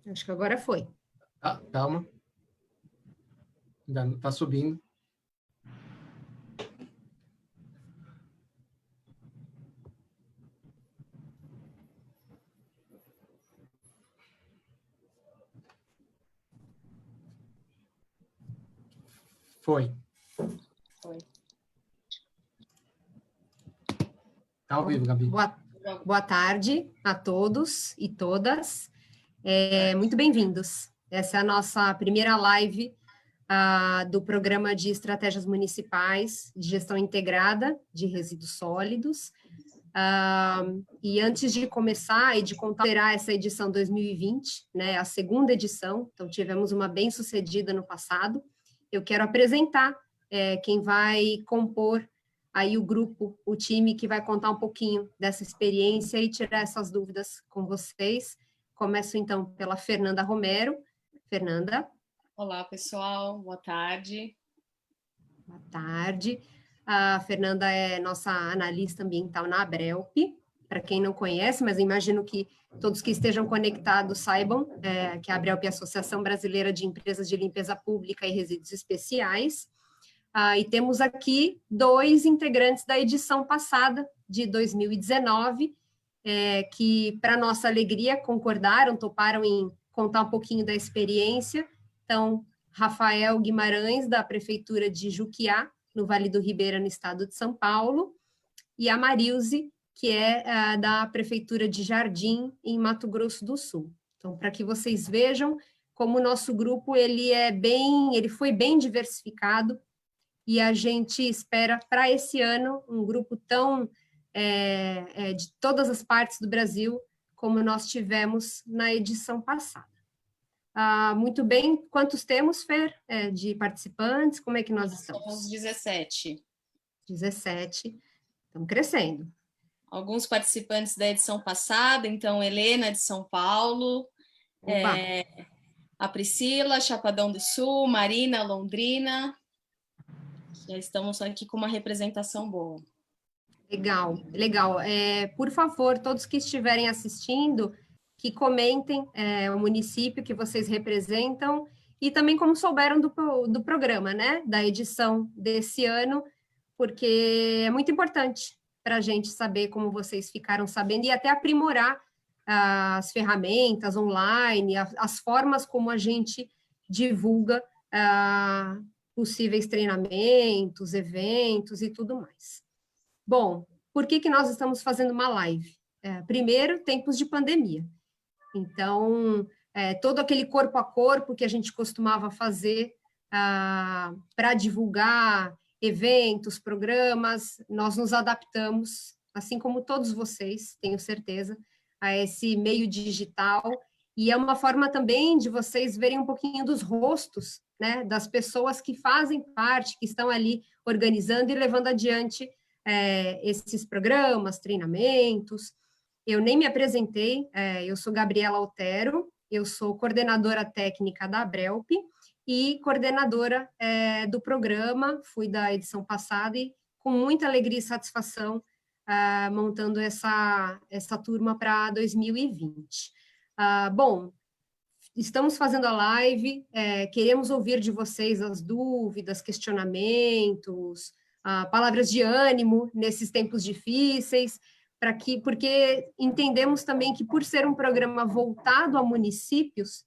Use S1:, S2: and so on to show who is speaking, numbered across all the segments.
S1: Acho que agora foi.
S2: Ah, calma. Ainda está subindo. Foi.
S3: Foi.
S2: Está ao vivo, Gabi.
S1: Boa tarde a todos e todas. Muito bem-vindos. Essa é a nossa primeira live do Programa de Estratégias Municipais de Gestão Integrada de Resíduos Sólidos. E antes de começar e de contar essa edição 2020, né, a segunda edição, então tivemos uma bem-sucedida no passado, eu quero apresentar quem vai compor aí o grupo, o time que vai contar um pouquinho dessa experiência e tirar essas dúvidas com vocês. Começo, então, pela Fernanda Romero. Fernanda.
S3: Olá, pessoal. Boa tarde.
S1: Boa tarde. A Fernanda é nossa analista ambiental na Abrelp. Para quem não conhece, mas imagino que todos que estejam conectados saibam que a Abrelp é a Associação Brasileira de Empresas de Limpeza Pública e Resíduos Especiais. E temos aqui 2 integrantes da edição passada, de 2019, que, para nossa alegria, concordaram, toparam em contar um pouquinho da experiência. Então, Rafael Guimarães, da Prefeitura de Juquiá, no Vale do Ribeira, no estado de São Paulo, e a Marilze, que é da Prefeitura de Jardim, em Mato Grosso do Sul. Então, para que vocês vejam como o nosso grupo ele foi bem diversificado, e a gente espera para esse ano um grupo tão de todas as partes do Brasil como nós tivemos na edição passada. Muito bem, quantos temos, Fer, de participantes? Como é que nós estamos?
S3: Somos 17.
S1: 17, estamos crescendo.
S3: Alguns participantes da edição passada, então, Helena, de São Paulo, a Priscila, Chapadão do Sul, Marina, Londrina. Já estamos aqui com uma representação boa.
S1: Legal, legal. Por favor, todos que estiverem assistindo, que comentem o município que vocês representam e também como souberam do programa, né? Da edição desse ano, porque é muito importante para a gente saber como vocês ficaram sabendo e até aprimorar as ferramentas online, as formas como a gente divulga possíveis treinamentos, eventos e tudo mais. Bom, por que nós estamos fazendo uma live? Primeiro, tempos de pandemia. Então, todo aquele corpo a corpo que a gente costumava fazer para divulgar eventos, programas, nós nos adaptamos, assim como todos vocês, tenho certeza, a esse meio digital, e é uma forma também de vocês verem um pouquinho dos rostos, né, das pessoas que fazem parte, que estão ali organizando e levando adiante esses programas, treinamentos. Eu nem me apresentei, eu sou Gabriela Altero, eu sou coordenadora técnica da Abrelp e coordenadora do programa, fui da edição passada e com muita alegria e satisfação montando essa turma para 2020. Bom, estamos fazendo a live, queremos ouvir de vocês as dúvidas, questionamentos, palavras de ânimo nesses tempos difíceis, porque entendemos também que, por ser um programa voltado a municípios,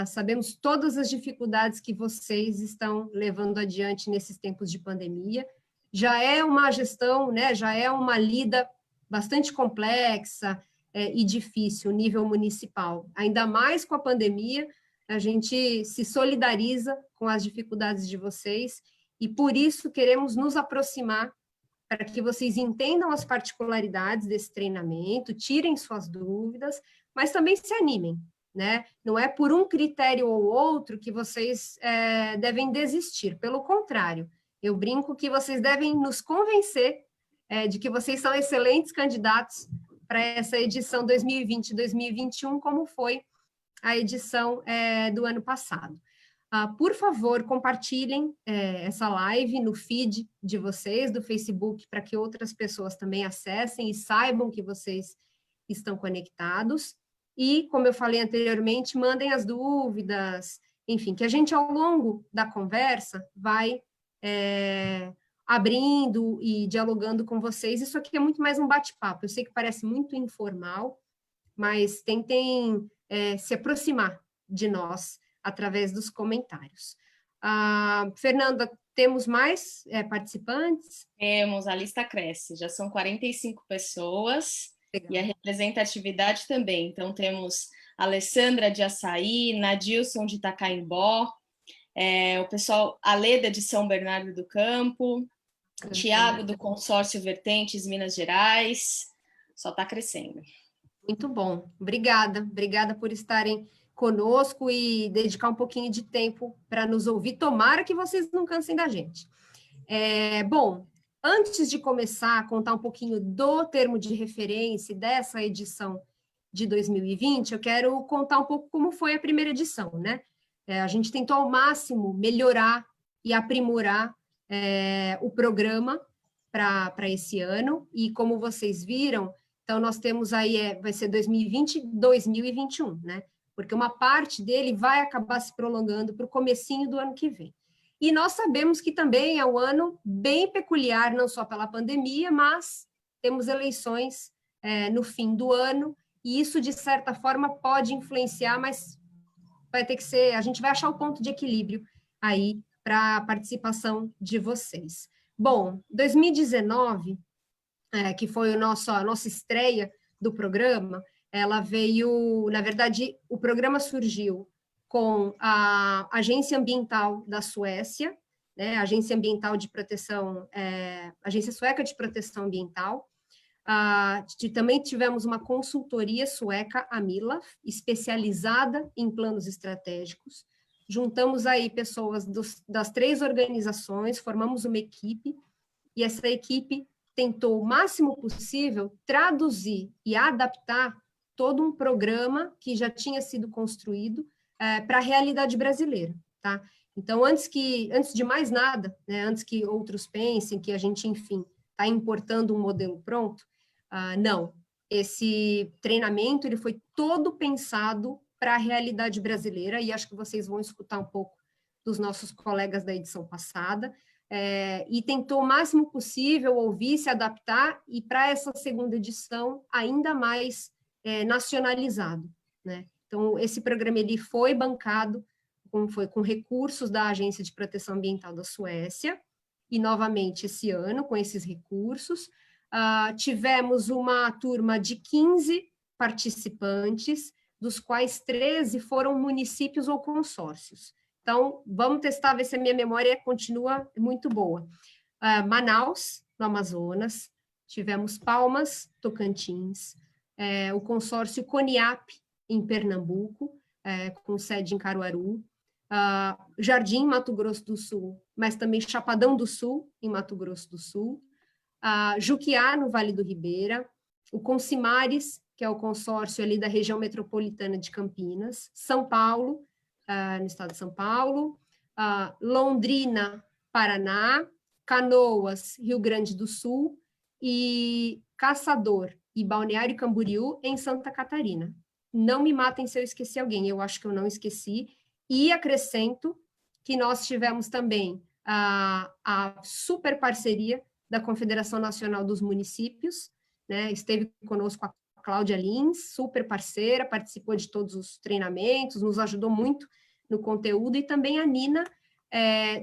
S1: sabemos todas as dificuldades que vocês estão levando adiante nesses tempos de pandemia. Já é uma gestão, né, já é uma lida bastante complexa e difícil, nível municipal. Ainda mais com a pandemia, a gente se solidariza com as dificuldades de vocês e, por isso, queremos nos aproximar para que vocês entendam as particularidades desse treinamento, tirem suas dúvidas, mas também se animem, né? Não é por um critério ou outro que vocês devem desistir, pelo contrário, eu brinco que vocês devem nos convencer de que vocês são excelentes candidatos para essa edição 2020-2021, como foi a edição do ano passado. Por favor, compartilhem essa live no feed de vocês, do Facebook, para que outras pessoas também acessem e saibam que vocês estão conectados. e, como eu falei anteriormente, mandem as dúvidas, enfim, que a gente, ao longo da conversa, vai abrindo e dialogando com vocês. Isso aqui é muito mais um bate-papo. Eu sei que parece muito informal, mas tentem se aproximar de nós através dos comentários. Fernanda, temos mais participantes?
S3: Temos, a lista cresce, já são 45 pessoas. Legal. E a representatividade também. Então, temos Alessandra de Açaí, Nadilson de Itacaimbó, o pessoal Aleda de São Bernardo do Campo, Tiago do Consórcio Vertentes Minas Gerais, só está crescendo.
S1: Muito bom, obrigada por estarem conosco e dedicar um pouquinho de tempo para nos ouvir. Tomara que vocês não cansem da gente. Bom, antes de começar a contar um pouquinho do termo de referência dessa edição de 2020, eu quero contar um pouco como foi a primeira edição, né? A gente tentou ao máximo melhorar e aprimorar o programa para esse ano, e como vocês viram, então nós temos aí, vai ser 2020 e 2021, né? Porque uma parte dele vai acabar se prolongando para o comecinho do ano que vem. E nós sabemos que também é um ano bem peculiar, não só pela pandemia, mas temos eleições no fim do ano, e isso, de certa forma, pode influenciar, mas vai ter que ser, a gente vai achar o ponto de equilíbrio aí para a participação de vocês. Bom, 2019, que foi a nossa estreia do programa, ela veio, na verdade, o programa surgiu com a Agência Ambiental da Suécia, né, Agência Ambiental de Proteção, Agência Sueca de Proteção Ambiental. Também tivemos uma consultoria sueca, a MILAF, especializada em planos estratégicos. Juntamos aí pessoas das 3 organizações, formamos uma equipe, e essa equipe tentou o máximo possível traduzir e adaptar todo um programa que já tinha sido construído para a realidade brasileira, tá? Então, antes de mais nada, né, antes que outros pensem que a gente, enfim, está importando um modelo pronto, não. Esse treinamento ele foi todo pensado para a realidade brasileira, e acho que vocês vão escutar um pouco dos nossos colegas da edição passada, e tentou o máximo possível ouvir, se adaptar, e para essa segunda edição ainda mais nacionalizado, né? Então, esse programa ele foi bancado com recursos da Agência de Proteção Ambiental da Suécia, e novamente esse ano, com esses recursos, tivemos uma turma de 15 participantes, dos quais 13 foram municípios ou consórcios. Então, vamos testar, ver se a minha memória continua muito boa. Manaus, no Amazonas, tivemos Palmas, Tocantins, o consórcio CONIAP, em Pernambuco, com sede em Caruaru, Jardim, Mato Grosso do Sul, mas também Chapadão do Sul, em Mato Grosso do Sul, Juquiá, no Vale do Ribeira, o Consimares, que é o consórcio ali da região metropolitana de Campinas, São Paulo, no estado de São Paulo, Londrina, Paraná, Canoas, Rio Grande do Sul, e Caçador e Balneário Camboriú, em Santa Catarina. Não me matem se eu esqueci alguém, eu acho que eu não esqueci. E acrescento que nós tivemos também a super parceria da Confederação Nacional dos Municípios, né? Esteve conosco a Cláudia Lins, super parceira, participou de todos os treinamentos, nos ajudou muito no conteúdo, e também a Nina,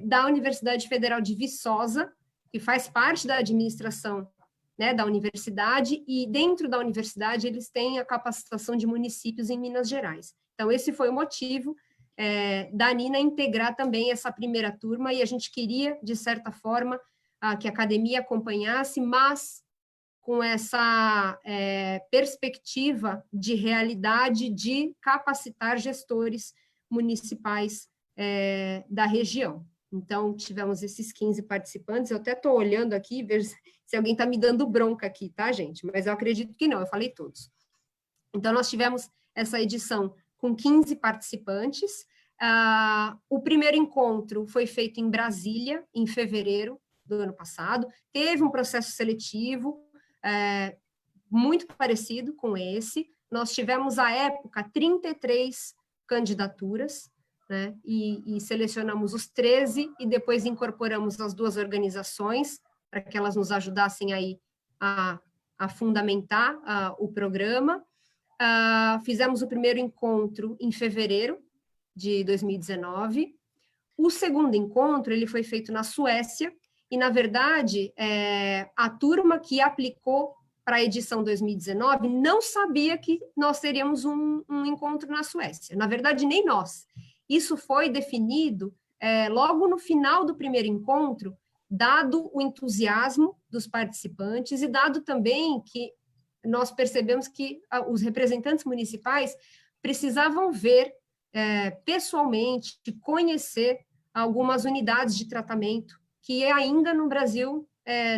S1: da Universidade Federal de Viçosa, que faz parte da administração, né, da universidade, e dentro da universidade eles têm a capacitação de municípios em Minas Gerais. Então, esse foi o motivo da Nina integrar também essa primeira turma, e a gente queria, de certa forma, que a academia acompanhasse, mas com essa perspectiva de realidade de capacitar gestores municipais da região. Então, tivemos esses 15 participantes, eu até estou olhando aqui, vejo se alguém está me dando bronca aqui, tá, gente? Mas eu acredito que não, eu falei todos. Então, nós tivemos essa edição com 15 participantes. O primeiro encontro foi feito em Brasília, em fevereiro do ano passado. Teve um processo seletivo muito parecido com esse, nós tivemos, à época, 33 candidaturas, né? E selecionamos os 13 e depois incorporamos as 2 organizações para que elas nos ajudassem aí a fundamentar o programa. Fizemos o primeiro encontro em fevereiro de 2019. O segundo encontro ele foi feito na Suécia e, na verdade, a turma que aplicou para a edição 2019 não sabia que nós teríamos um encontro na Suécia. Na verdade, nem nós. Isso foi definido logo no final do primeiro encontro, dado o entusiasmo dos participantes e dado também que nós percebemos que os representantes municipais precisavam ver pessoalmente, conhecer algumas unidades de tratamento que ainda no Brasil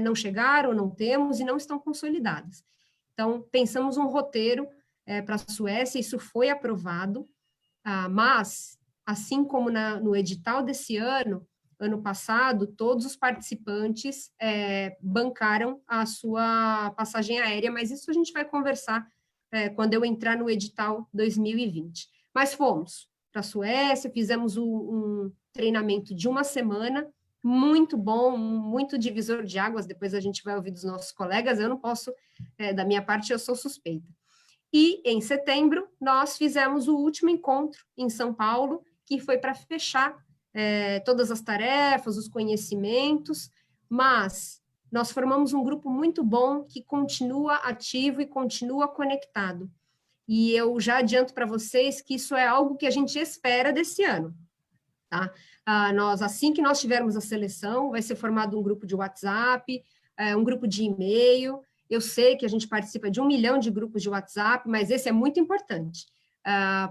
S1: não chegaram, não temos e não estão consolidadas. Então, pensamos um roteiro para a Suécia, isso foi aprovado, mas, assim como no edital desse ano passado, todos os participantes bancaram a sua passagem aérea, mas isso a gente vai conversar quando eu entrar no edital 2020. Mas fomos para a Suécia, fizemos um treinamento de 1 semana, muito bom, muito divisor de águas, depois a gente vai ouvir dos nossos colegas, eu não posso, da minha parte, eu sou suspeita. E, em setembro, nós fizemos o último encontro em São Paulo, que foi para fechar todas as tarefas, os conhecimentos, mas nós formamos um grupo muito bom que continua ativo e continua conectado. E eu já adianto para vocês que isso é algo que a gente espera desse ano, tá? Assim que nós tivermos a seleção, vai ser formado um grupo de WhatsApp, um grupo de e-mail. Eu sei que a gente participa de 1 milhão de grupos de WhatsApp, mas esse é muito importante,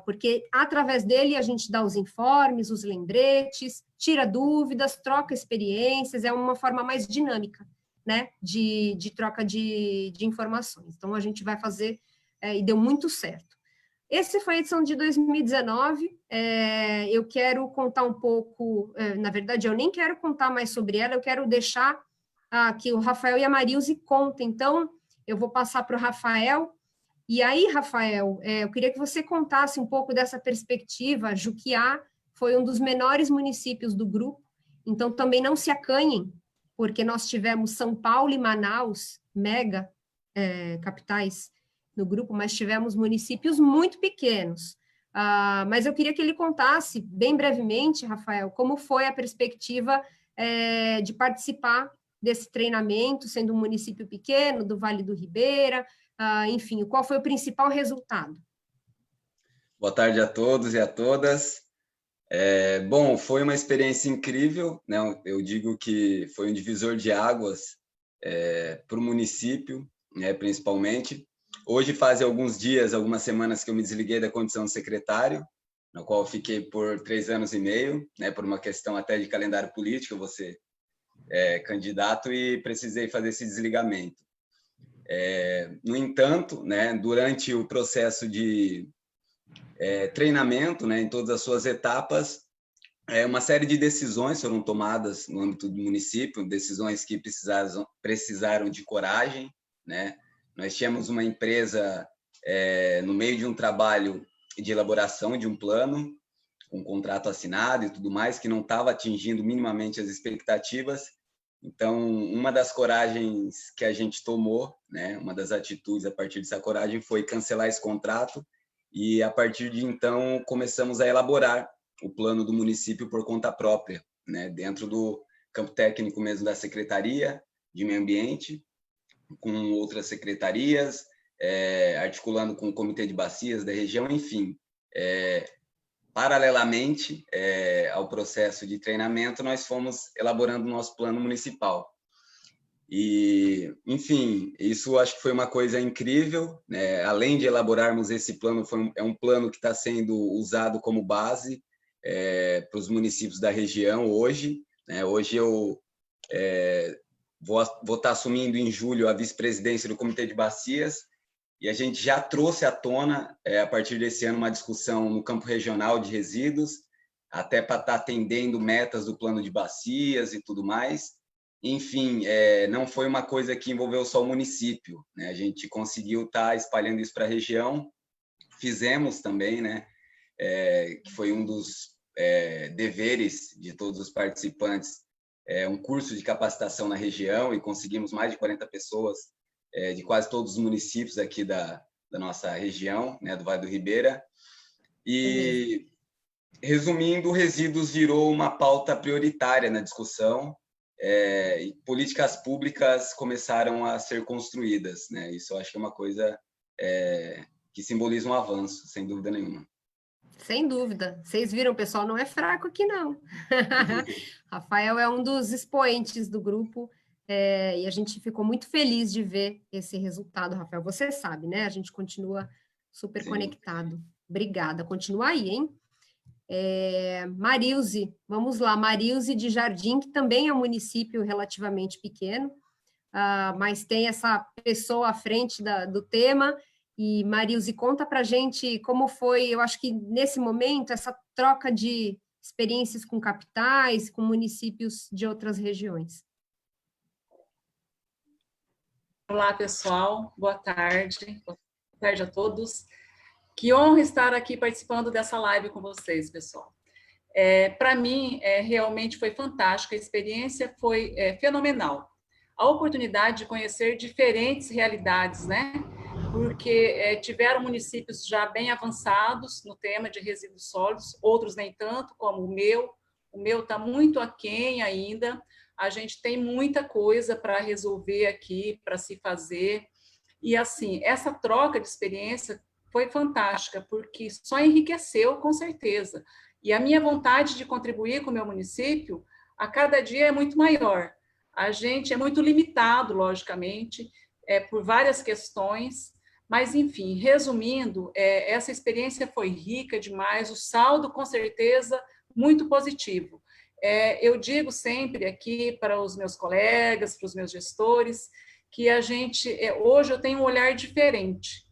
S1: porque através dele a gente dá os informes, os lembretes, tira dúvidas, troca experiências, é uma forma mais dinâmica, né, de troca de informações. Então, a gente vai fazer, e deu muito certo. Essa foi a edição de 2019, eu quero contar um pouco, na verdade, eu nem quero contar mais sobre ela, eu quero deixar que o Rafael e a Marilze contem. Então, eu vou passar para o Rafael. E aí, Rafael, eu queria que você contasse um pouco dessa perspectiva. Juquiá foi um dos menores municípios do grupo, então também não se acanhem, porque nós tivemos São Paulo e Manaus, mega capitais no grupo, mas tivemos municípios muito pequenos. Mas eu queria que ele contasse, bem brevemente, Rafael, como foi a perspectiva de participar desse treinamento, sendo um município pequeno, do Vale do Ribeira, enfim, qual foi o principal resultado?
S4: Boa tarde a todos e a todas. Bom, foi uma experiência incrível, né? Eu digo que foi um divisor de águas para o município, né, principalmente. Hoje fazem alguns dias, algumas semanas que eu me desliguei da condição de secretário, na qual eu fiquei por 3 anos e meio, né, por uma questão até de calendário político, eu vou ser candidato e precisei fazer esse desligamento. No entanto, né, durante o processo de treinamento, né, em todas as suas etapas, uma série de decisões foram tomadas no âmbito do município, decisões que precisaram de coragem, né? Nós tínhamos uma empresa no meio de um trabalho de elaboração de um plano, um contrato assinado e tudo mais, que não estava atingindo minimamente as expectativas. Então, uma das coragens que a gente tomou, né, uma das atitudes a partir dessa coragem foi cancelar esse contrato e, a partir de então, começamos a elaborar o plano do município por conta própria, né, dentro do campo técnico mesmo da Secretaria de Meio Ambiente, com outras secretarias, articulando com o Comitê de Bacias da região, enfim. Paralelamente ao processo de treinamento, nós fomos elaborando o nosso plano municipal. E, enfim, isso acho que foi uma coisa incrível, né? Além de elaborarmos esse plano, é um plano que está sendo usado como base para os municípios da região hoje, né? Hoje eu vou estar assumindo em julho a vice-presidência do Comitê de Bacias, e a gente já trouxe à tona, a partir desse ano, uma discussão no campo regional de resíduos, até para estar atendendo metas do plano de bacias e tudo mais. Enfim, não foi uma coisa que envolveu só o município, né? A gente conseguiu estar espalhando isso para a região, fizemos também, né? Que foi um dos deveres de todos os participantes, um curso de capacitação na região, e conseguimos mais de 40 pessoas de quase todos os municípios aqui da nossa região, né, do Vale do Ribeira. E, resumindo, resíduos virou uma pauta prioritária na discussão, e políticas públicas começaram a ser construídas, né? Isso eu acho que é uma coisa que simboliza um avanço, sem dúvida nenhuma.
S1: Sem dúvida. Vocês viram, pessoal, não é fraco aqui, não. Rafael é um dos expoentes do grupo, e a gente ficou muito feliz de ver esse resultado, Rafael. Você sabe, né? A gente continua super conectado. Obrigada. Continua aí, hein? Marilze, vamos lá. Marilze de Jardim, que também é um município relativamente pequeno, mas tem essa pessoa à frente do tema. E, Marilze, conta para a gente como foi, eu acho que nesse momento, essa troca de experiências com capitais, com municípios de outras regiões.
S5: Olá, pessoal. Boa tarde. Boa tarde a todos. Que honra estar aqui participando dessa live com vocês, pessoal. Para mim, realmente foi fantástico. A experiência foi fenomenal. A oportunidade de conhecer diferentes realidades, né? Porque tiveram municípios já bem avançados no tema de resíduos sólidos, outros nem tanto, como o meu. O meu está muito aquém ainda. A gente tem muita coisa para resolver aqui, para se fazer. E, assim, essa troca de experiência foi fantástica, porque só enriqueceu, com certeza. E a minha vontade de contribuir com o meu município, a cada dia é muito maior. A gente é muito limitado, logicamente, por várias questões, mas, enfim, resumindo, essa experiência foi rica demais, o saldo, com certeza, muito positivo. Eu digo sempre aqui para os meus colegas, para os meus gestores, que a gente, hoje eu tenho um olhar diferente.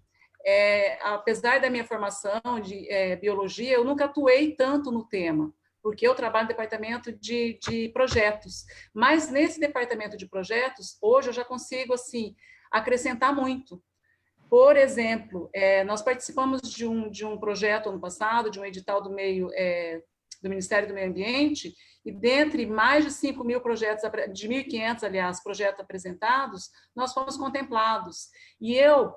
S5: Apesar da minha formação de biologia, eu nunca atuei tanto no tema, porque eu trabalho no departamento de projetos. Mas nesse departamento de projetos, hoje eu já consigo, assim, acrescentar muito. Por exemplo, nós participamos de um projeto ano passado, de um edital do Ministério do Meio Ambiente, e dentre mais de 5.000 projetos, de 1.500, aliás, projetos apresentados, nós fomos contemplados. E eu,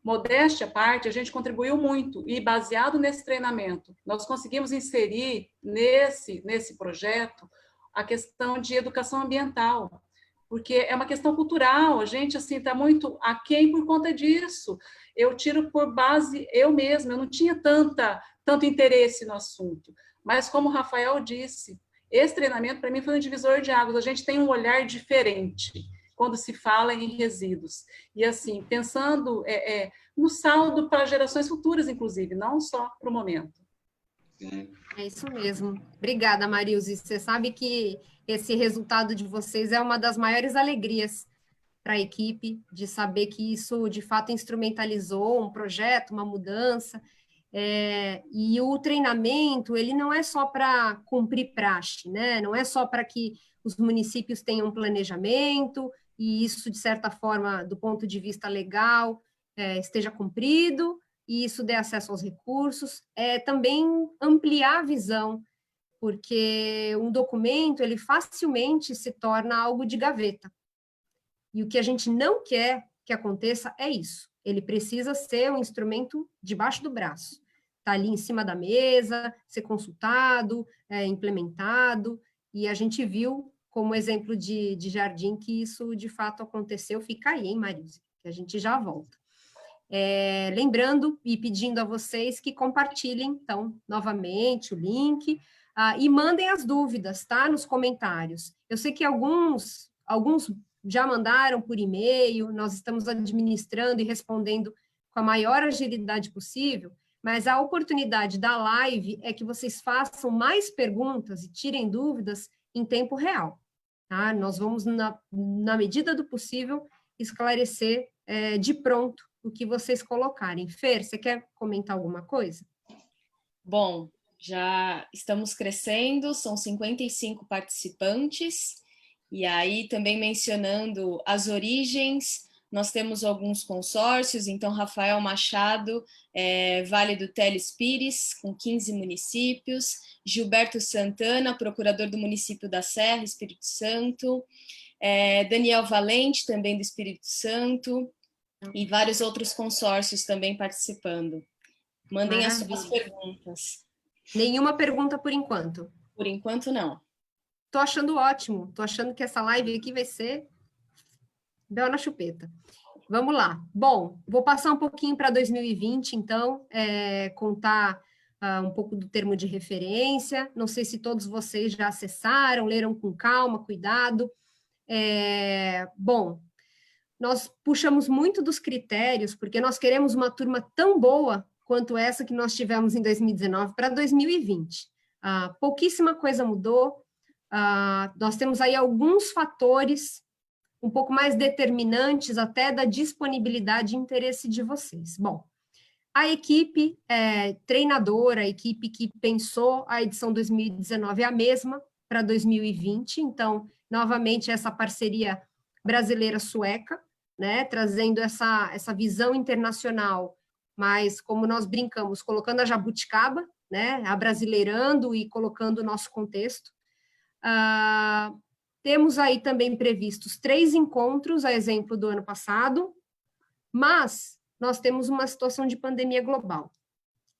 S5: modéstia à parte, a gente contribuiu muito, e baseado nesse treinamento, nós conseguimos inserir nesse projeto a questão de educação ambiental, porque é uma questão cultural, a gente assim está muito aquém por conta disso. Eu tiro por base eu mesma, eu não tinha tanto interesse no assunto, mas como o Rafael disse, esse treinamento para mim foi um divisor de águas, a gente tem um olhar diferente quando se fala em resíduos, e assim, pensando no saldo para gerações futuras, inclusive, não só para o momento.
S4: Sim.
S1: É isso mesmo. Obrigada, Marilze. Você sabe que esse resultado de vocês é uma das maiores alegrias para a equipe, de saber que isso, de fato, instrumentalizou um projeto, uma mudança. E o treinamento, ele não é só para cumprir praxe, né? Não é só para que os municípios tenham um planejamento e isso, de certa forma, do ponto de vista legal, esteja cumprido, e isso dê acesso aos recursos, também ampliar a visão, porque um documento, ele facilmente se torna algo de gaveta. E o que a gente não quer que aconteça é isso. Ele precisa ser um instrumento debaixo do braço. Está ali em cima da mesa, ser consultado, implementado, e a gente viu, como exemplo de Jardim, que isso de fato aconteceu. Fica aí, hein, Marilze, que a gente já volta. Lembrando e pedindo a vocês que compartilhem, então, novamente o link, e mandem as dúvidas, tá? Nos comentários. Eu sei que alguns já mandaram por e-mail, nós estamos administrando e respondendo com a maior agilidade possível, mas a oportunidade da live é que vocês façam mais perguntas e tirem dúvidas em tempo real, tá? Nós vamos, na medida do possível, esclarecer de pronto o que vocês colocarem. Fer, você quer comentar alguma coisa?
S3: Bom, já estamos crescendo, são 55 participantes, e aí também mencionando as origens, nós temos alguns consórcios, então Rafael Machado, Vale do Teles Pires, com 15 municípios, Gilberto Santana, procurador do município da Serra, Espírito Santo, Daniel Valente, também do Espírito Santo, e vários outros consórcios também participando. Mandem as suas perguntas.
S1: Nenhuma pergunta por enquanto?
S3: Por enquanto, não.
S1: Tô achando ótimo, tô achando que essa live aqui vai ser bel na chupeta. Vamos lá. Bom, vou passar um pouquinho para 2020, então, contar um pouco do termo de referência. Não sei se todos vocês já acessaram, leram com calma, cuidado. Bom, nós puxamos muito dos critérios, porque nós queremos uma turma tão boa quanto essa que nós tivemos em 2019 para 2020. Pouquíssima coisa mudou. Nós temos aí alguns fatores um pouco mais determinantes até da disponibilidade e interesse de vocês. Bom, a equipe treinadora, a equipe que pensou a edição 2019 é a mesma para 2020, então, novamente, essa parceria brasileira-sueca, né, trazendo essa visão internacional, mas, como nós brincamos, colocando a jabuticaba, né, abrasileirando e colocando o nosso contexto. Temos aí também previstos 3 encontros, a exemplo do ano passado, mas nós temos uma situação de pandemia global.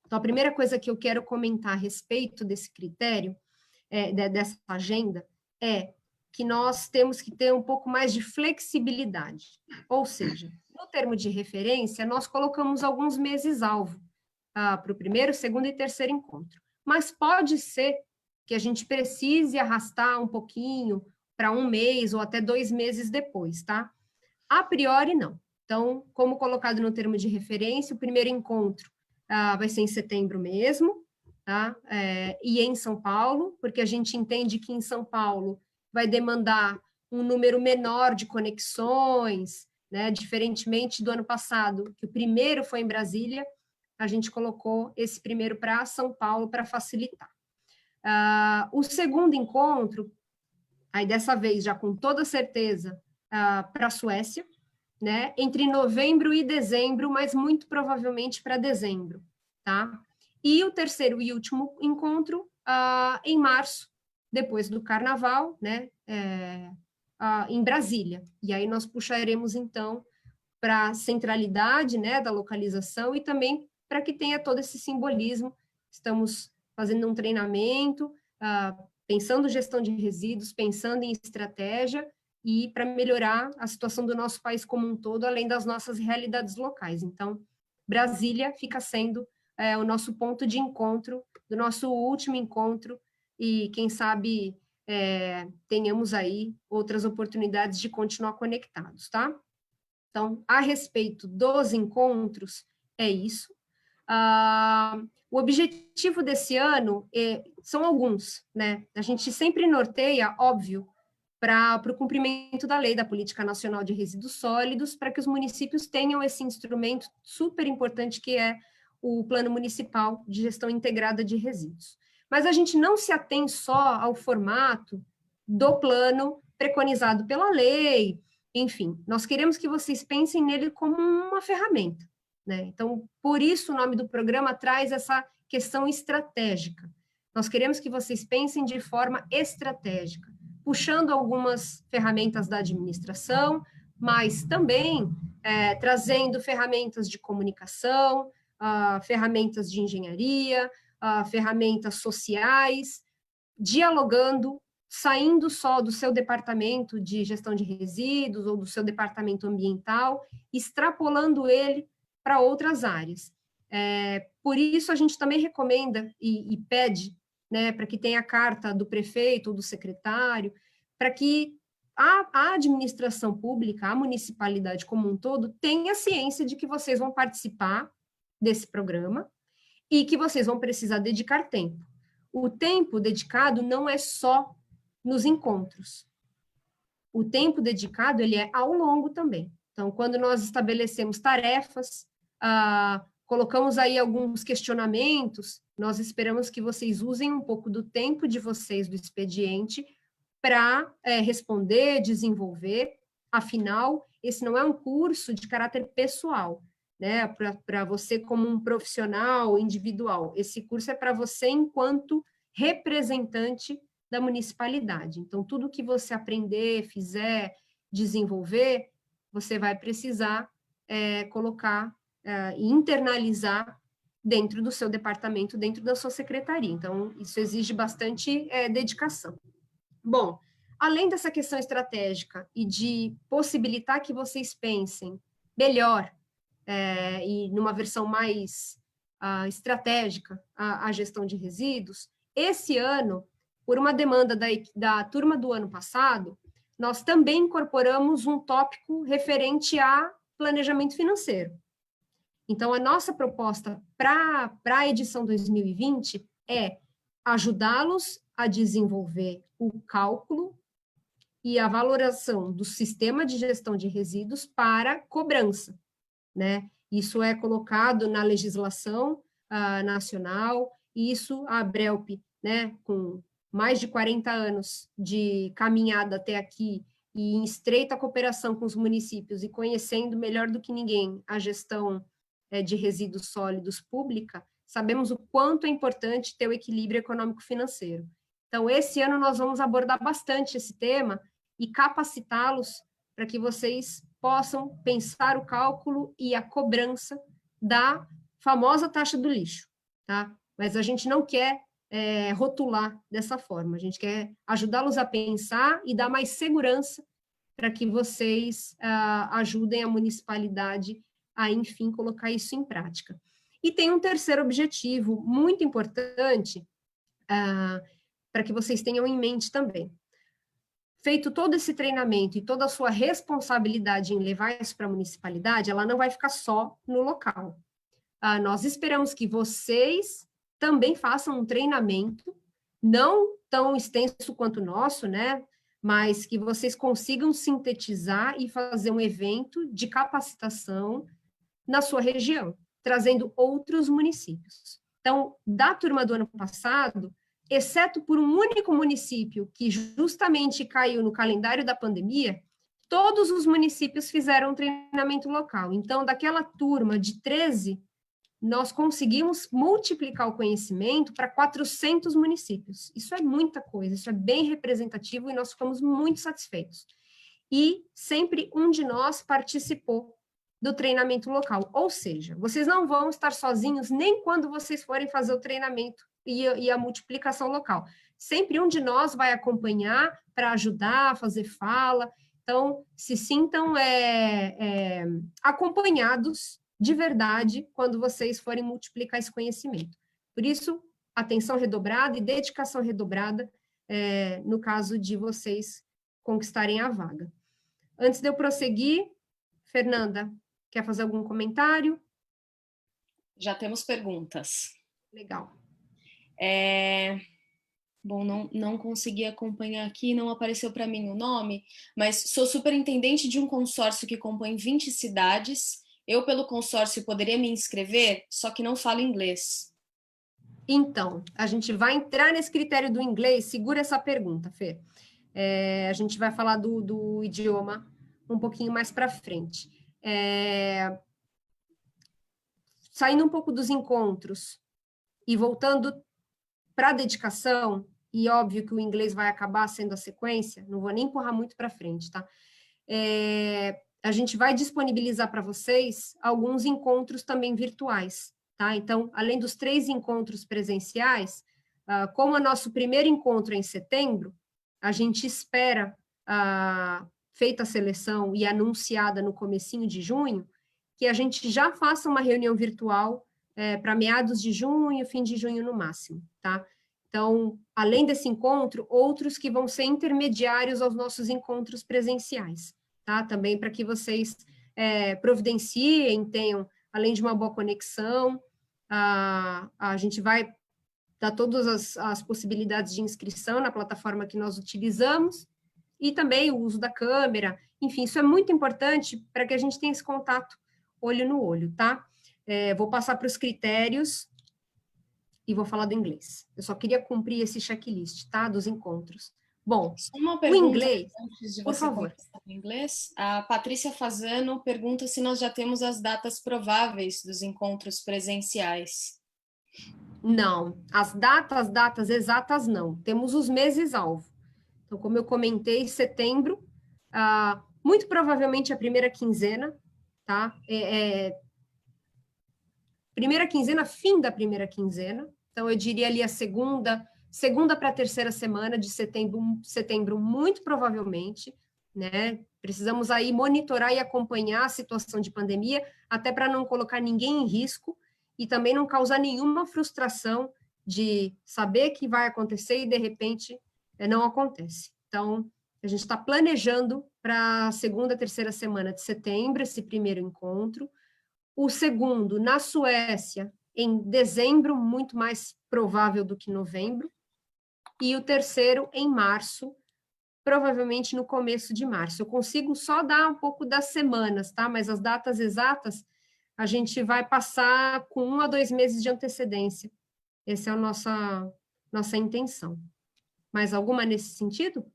S1: Então, a primeira coisa que eu quero comentar a respeito desse critério, dessa agenda, é que nós temos que ter um pouco mais de flexibilidade. Ou seja, no termo de referência, nós colocamos alguns meses-alvo para o primeiro, segundo e terceiro encontro. Mas pode ser que a gente precise arrastar um pouquinho para 1 mês ou até 2 meses depois, tá? A priori, não. Então, como colocado no termo de referência, o primeiro encontro vai ser em setembro mesmo, tá? E em São Paulo, porque a gente entende que em São Paulo vai demandar um número menor de conexões, né? Diferentemente do ano passado, que o primeiro foi em Brasília, a gente colocou esse primeiro para São Paulo para facilitar. O segundo encontro, aí dessa vez já com toda certeza, para a Suécia, né, entre novembro e dezembro, mas muito provavelmente para dezembro, tá? E o terceiro e último encontro em março, depois do Carnaval, né, em Brasília. E aí nós puxaremos, então, para a centralidade, né, da localização e também para que tenha todo esse simbolismo. Estamos fazendo um treinamento, pensando gestão de resíduos, pensando em estratégia e para melhorar a situação do nosso país como um todo, além das nossas realidades locais. Então, Brasília fica sendo o nosso ponto de encontro, do nosso último encontro, e quem sabe tenhamos aí outras oportunidades de continuar conectados, tá? Então, a respeito dos encontros, é isso. O objetivo desse ano são alguns, né? A gente sempre norteia, óbvio, para o cumprimento da lei da Política Nacional de Resíduos Sólidos, para que os municípios tenham esse instrumento super importante que é o Plano Municipal de Gestão Integrada de Resíduos. Mas a gente não se atém só ao formato do plano preconizado pela lei, enfim, nós queremos que vocês pensem nele como uma ferramenta, né? Então, por isso o nome do programa traz essa questão estratégica. Nós queremos que vocês pensem de forma estratégica, puxando algumas ferramentas da administração, mas também trazendo ferramentas de comunicação, ferramentas de engenharia, ferramentas sociais, dialogando, saindo só do seu departamento de gestão de resíduos ou do seu departamento ambiental, extrapolando ele para outras áreas. Por isso, a gente também recomenda e pede, né, para que tenha a carta do prefeito ou do secretário, para que a administração pública, a municipalidade como um todo, tenha ciência de que vocês vão participar desse programa e que vocês vão precisar dedicar tempo. O tempo dedicado não é só nos encontros. O tempo dedicado, ele é ao longo também. Então, quando nós estabelecemos tarefas, colocamos aí alguns questionamentos, nós esperamos que vocês usem um pouco do tempo de vocês, do expediente, para responder, desenvolver. Afinal, esse não é um curso de caráter pessoal, né, para você como um profissional individual. Esse curso é para você enquanto representante da municipalidade. Então, tudo que você aprender, fizer, desenvolver, você vai precisar colocar e internalizar dentro do seu departamento, dentro da sua secretaria. Então, isso exige bastante dedicação. Bom, além dessa questão estratégica e de possibilitar que vocês pensem melhor e numa versão mais estratégica a gestão de resíduos, esse ano, por uma demanda da turma do ano passado, nós também incorporamos um tópico referente a planejamento financeiro. Então, a nossa proposta para a edição 2020 é ajudá-los a desenvolver o cálculo e a valoração do sistema de gestão de resíduos para cobrança, né? Isso é colocado na legislação nacional, e isso a Abrelp, né, com mais de 40 anos de caminhada até aqui, e em estreita cooperação com os municípios, e conhecendo melhor do que ninguém a gestão de resíduos sólidos pública, sabemos o quanto é importante ter o equilíbrio econômico-financeiro. Então, esse ano nós vamos abordar bastante esse tema e capacitá-los para que vocês possam pensar o cálculo e a cobrança da famosa taxa do lixo, tá? Mas a gente não quer rotular dessa forma, a gente quer ajudá-los a pensar e dar mais segurança para que vocês ajudem a municipalidade a, enfim, colocar isso em prática. E tem um terceiro objetivo muito importante para que vocês tenham em mente também. Feito todo esse treinamento e toda a sua responsabilidade em levar isso para a municipalidade, ela não vai ficar só no local. Nós esperamos que vocês também façam um treinamento, não tão extenso quanto o nosso, né? Mas que vocês consigam sintetizar e fazer um evento de capacitação na sua região, trazendo outros municípios. Então, da turma do ano passado, exceto por um único município que justamente caiu no calendário da pandemia, todos os municípios fizeram um treinamento local. Então, daquela turma de 13, nós conseguimos multiplicar o conhecimento para 400 municípios. Isso é muita coisa, isso é bem representativo e nós ficamos muito satisfeitos. E sempre um de nós participou do treinamento local, ou seja, vocês não vão estar sozinhos nem quando vocês forem fazer o treinamento e a multiplicação local. Sempre um de nós vai acompanhar para ajudar a fazer fala, então se sintam acompanhados de verdade quando vocês forem multiplicar esse conhecimento. Por isso, atenção redobrada e dedicação redobrada no caso de vocês conquistarem a vaga. Antes de eu prosseguir, Fernanda, quer fazer algum comentário?
S3: Já temos perguntas.
S1: Legal.
S3: Bom, não consegui acompanhar aqui, não apareceu para mim o nome, mas sou superintendente de um consórcio que compõe 20 cidades. Eu, pelo consórcio, poderia me inscrever, só que não falo inglês.
S1: Então, a gente vai entrar nesse critério do inglês, segura essa pergunta, Fê. A gente vai falar do idioma um pouquinho mais para frente. Saindo um pouco dos encontros e voltando para a dedicação, e óbvio que o inglês vai acabar sendo a sequência, não vou nem empurrar muito para frente, tá? A gente vai disponibilizar para vocês alguns encontros também virtuais, tá? Então, além dos 3 encontros presenciais, como o nosso primeiro encontro é em setembro, a gente espera, feita a seleção e anunciada no comecinho de junho, que a gente já faça uma reunião virtual para meados de junho, fim de junho no máximo, tá? Então, além desse encontro, outros que vão ser intermediários aos nossos encontros presenciais, tá? Também para que vocês providenciem, tenham, além de uma boa conexão, a gente vai dar todas as possibilidades de inscrição na plataforma que nós utilizamos, e também o uso da câmera, enfim, isso é muito importante para que a gente tenha esse contato olho no olho, tá? Vou passar para os critérios e vou falar do inglês. Eu só queria cumprir esse checklist, tá? Dos encontros. Bom,
S3: Só uma
S1: o
S3: pergunta
S1: inglês,
S3: antes de
S1: por
S3: você
S1: favor.
S3: começar em inglês. A Patrícia Fazano pergunta se nós já temos as datas prováveis dos encontros presenciais.
S1: Não, as datas exatas não. Temos os meses-alvo. Então, como eu comentei, setembro, muito provavelmente a primeira quinzena, tá? Primeira quinzena, fim da primeira quinzena. Então, eu diria ali a segunda para a terceira semana de setembro, muito provavelmente, né? Precisamos aí monitorar e acompanhar a situação de pandemia, até para não colocar ninguém em risco e também não causar nenhuma frustração de saber que vai acontecer e, de repente, não acontece. Então, a gente está planejando para a segunda, terceira semana de setembro, esse primeiro encontro. O segundo, na Suécia, em dezembro, muito mais provável do que novembro. E o terceiro, em março, provavelmente no começo de março. Eu consigo só dar um pouco das semanas, tá? Mas as datas exatas, a gente vai passar com 1 a 2 meses de antecedência. Essa é a nossa intenção. Mais alguma nesse sentido?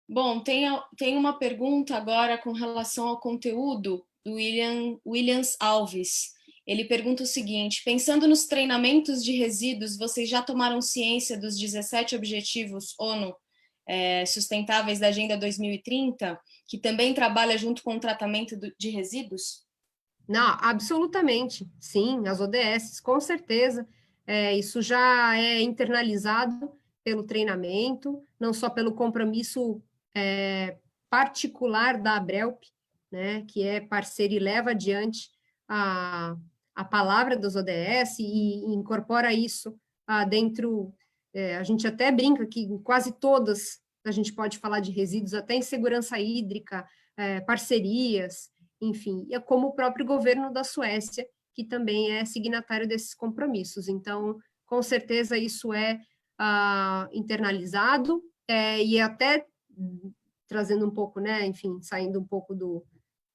S3: Bom, tem uma pergunta agora com relação ao conteúdo do Williams Alves. Ele pergunta o seguinte: pensando nos treinamentos de resíduos, vocês já tomaram ciência dos 17 objetivos ONU sustentáveis da Agenda 2030, que também trabalha junto com o tratamento de resíduos?
S1: Não, absolutamente, sim, as ODS, com certeza. Isso já é internalizado pelo treinamento, não só pelo compromisso particular da ABRELP, né, que é parceira e leva adiante a palavra das ODS e incorpora isso dentro. A gente até brinca que em quase todas a gente pode falar de resíduos, até em segurança hídrica, parcerias, enfim, é como o próprio governo da Suécia, que também é signatário desses compromissos. Então, com certeza, isso é internalizado, e até trazendo um pouco, né, enfim, saindo um pouco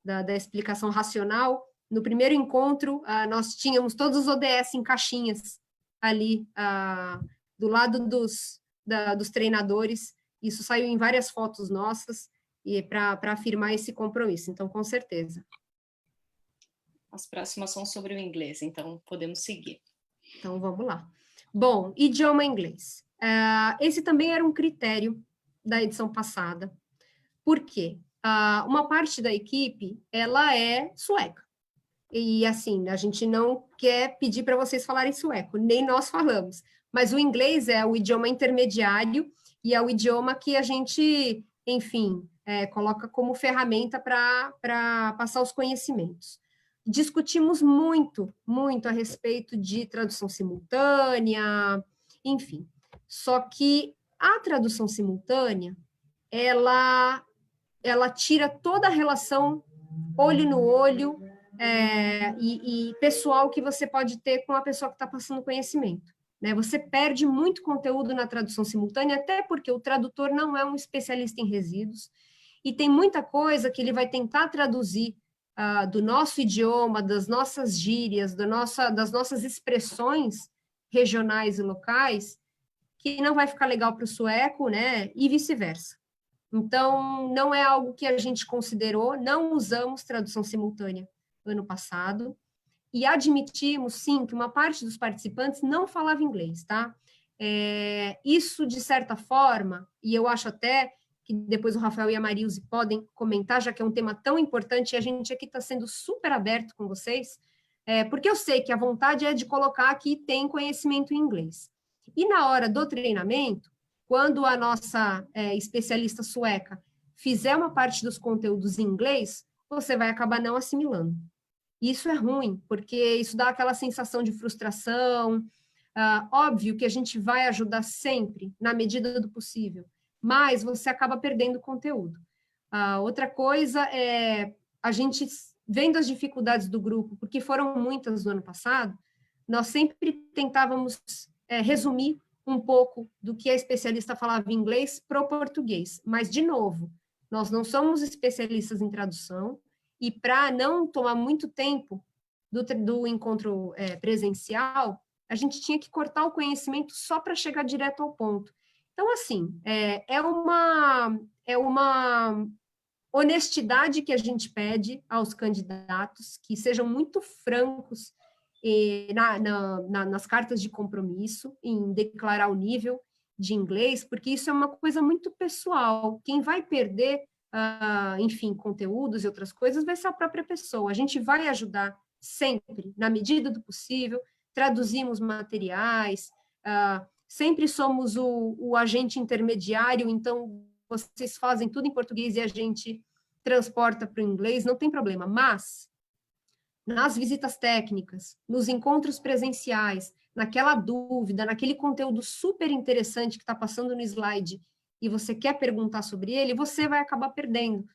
S1: da explicação racional, no primeiro encontro, nós tínhamos todos os ODS em caixinhas ali, do lado dos treinadores. Isso saiu em várias fotos nossas, e para afirmar esse compromisso. Então, com certeza.
S3: As próximas são sobre o inglês, então podemos seguir.
S1: Então, vamos lá. Bom, idioma inglês. Esse também era um critério da edição passada. Por quê? Uma parte da equipe, ela é sueca. E, assim, a gente não quer pedir para vocês falarem sueco, nem nós falamos. Mas o inglês é o idioma intermediário e é o idioma que a gente, enfim, coloca como ferramenta para passar os conhecimentos. Discutimos muito, muito a respeito de tradução simultânea, enfim. Só que a tradução simultânea, ela tira toda a relação olho no olho e pessoal que você pode ter com a pessoa que está passando conhecimento. Né? Você perde muito conteúdo na tradução simultânea, até porque o tradutor não é um especialista em resíduos, e tem muita coisa que ele vai tentar traduzir do nosso idioma, das nossas gírias, das nossas expressões regionais e locais, que não vai ficar legal para o sueco, né? E vice-versa. Então, não é algo que a gente considerou, não usamos tradução simultânea ano passado, e admitimos, sim, que uma parte dos participantes não falava inglês, tá? Isso, de certa forma, e eu acho até que depois o Rafael e a Marilze podem comentar, já que é um tema tão importante, e a gente aqui está sendo super aberto com vocês, porque eu sei que a vontade é de colocar que tem conhecimento em inglês. E na hora do treinamento, quando a nossa especialista sueca fizer uma parte dos conteúdos em inglês, você vai acabar não assimilando. Isso é ruim, porque isso dá aquela sensação de frustração. Óbvio que a gente vai ajudar sempre, na medida do possível, mas você acaba perdendo conteúdo. Outra coisa é a gente, vendo as dificuldades do grupo, porque foram muitas no ano passado, nós sempre tentávamos resumir um pouco do que a especialista falava em inglês para o português. Mas, de novo, nós não somos especialistas em tradução, e para não tomar muito tempo do encontro presencial, a gente tinha que cortar o conhecimento só para chegar direto ao ponto. Então, assim, é uma honestidade que a gente pede aos candidatos, que sejam muito francos nas cartas de compromisso, em declarar o nível de inglês, porque isso é uma coisa muito pessoal. Quem vai perder, enfim, conteúdos e outras coisas vai ser a própria pessoa. A gente vai ajudar sempre, na medida do possível, traduzimos materiais, sempre somos o agente intermediário, então vocês fazem tudo em português e a gente transporta para o inglês, não tem problema, mas nas visitas técnicas, nos encontros presenciais, naquela dúvida, naquele conteúdo super interessante que está passando no slide e você quer perguntar sobre ele, você vai acabar perdendo,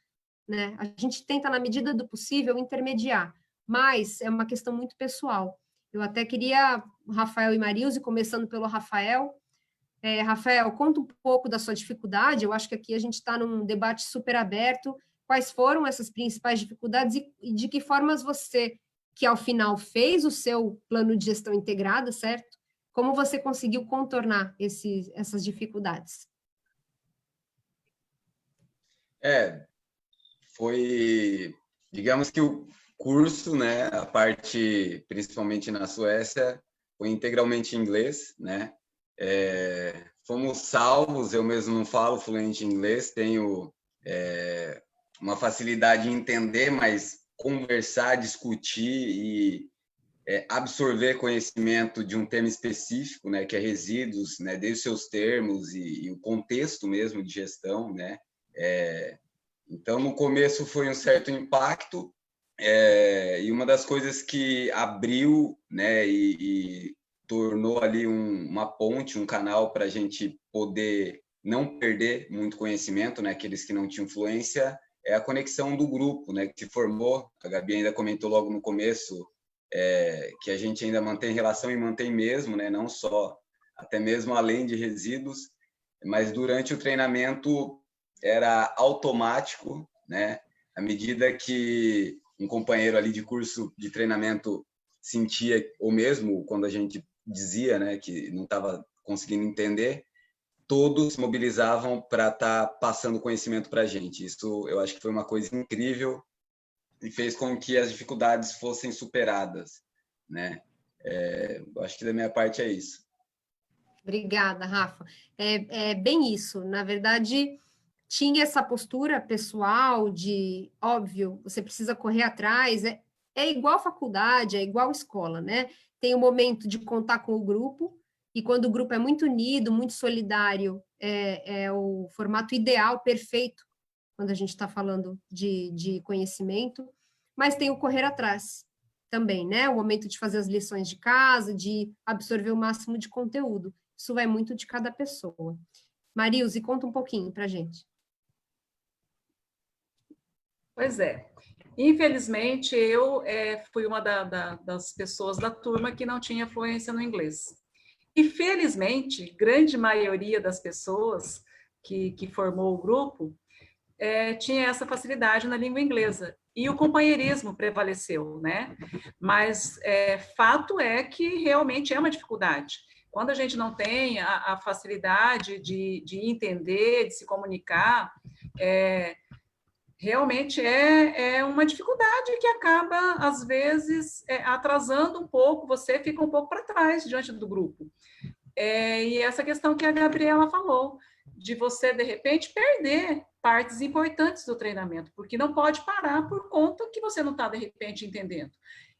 S1: né? A gente tenta, na medida do possível, intermediar, mas é uma questão muito pessoal. Eu até queria, Rafael e Marilze, começando pelo Rafael. Rafael, conta um pouco da sua dificuldade, eu acho que aqui a gente está num debate super aberto. Quais foram essas principais dificuldades e de que formas você, que ao final fez o seu plano de gestão integrada, certo? Como você conseguiu contornar essas dificuldades?
S4: Foi, digamos que o curso, né, a parte, principalmente na Suécia, foi integralmente em inglês, né? Fomos salvos, eu mesmo não falo fluente em inglês, tenho uma facilidade em entender, mas conversar, discutir e absorver conhecimento de um tema específico, né, que é resíduos, né, desde os seus termos e o contexto mesmo de gestão, né? Então, no começo foi um certo impacto, e uma das coisas que abriu, né, e tornou ali uma ponte, um canal para a gente poder não perder muito conhecimento, né, aqueles que não tinham fluência, é a conexão do grupo, né, que se formou. A Gabi ainda comentou logo no começo que a gente ainda mantém relação e mantém mesmo, né, não só, até mesmo além de resíduos, mas durante o treinamento era automático, né, à medida que um companheiro ali de curso de treinamento sentia, ou mesmo quando a gente dizia, né, que não estava conseguindo entender, todos se mobilizavam para estar passando conhecimento para a gente. Isso eu acho que foi uma coisa incrível e fez com que as dificuldades fossem superadas, né? Eu acho que da minha parte é isso.
S1: Obrigada, Rafa. É bem isso. Na verdade, tinha essa postura pessoal de, óbvio, você precisa correr atrás, é igual faculdade, é igual escola, né? Tem o momento de contar com o grupo, e quando o grupo é muito unido, muito solidário, é o formato ideal, perfeito, quando a gente está falando de conhecimento, mas tem o correr atrás também, né? O momento de fazer as lições de casa, de absorver o máximo de conteúdo. Isso vai muito de cada pessoa. Marilze, conta um pouquinho para a gente.
S5: Pois é. Infelizmente, eu fui uma das pessoas da turma que não tinha fluência no inglês. E, felizmente, grande maioria das pessoas que formou o grupo tinha essa facilidade na língua inglesa. E o companheirismo prevaleceu, né? Mas fato é que realmente é uma dificuldade. Quando a gente não tem a facilidade de entender, de se comunicar, realmente é uma dificuldade que acaba, às vezes, atrasando um pouco, você fica um pouco para trás diante do grupo. E essa questão que a Gabriela falou, de você, de repente, perder partes importantes do treinamento, porque não pode parar por conta que você não está, de repente, entendendo.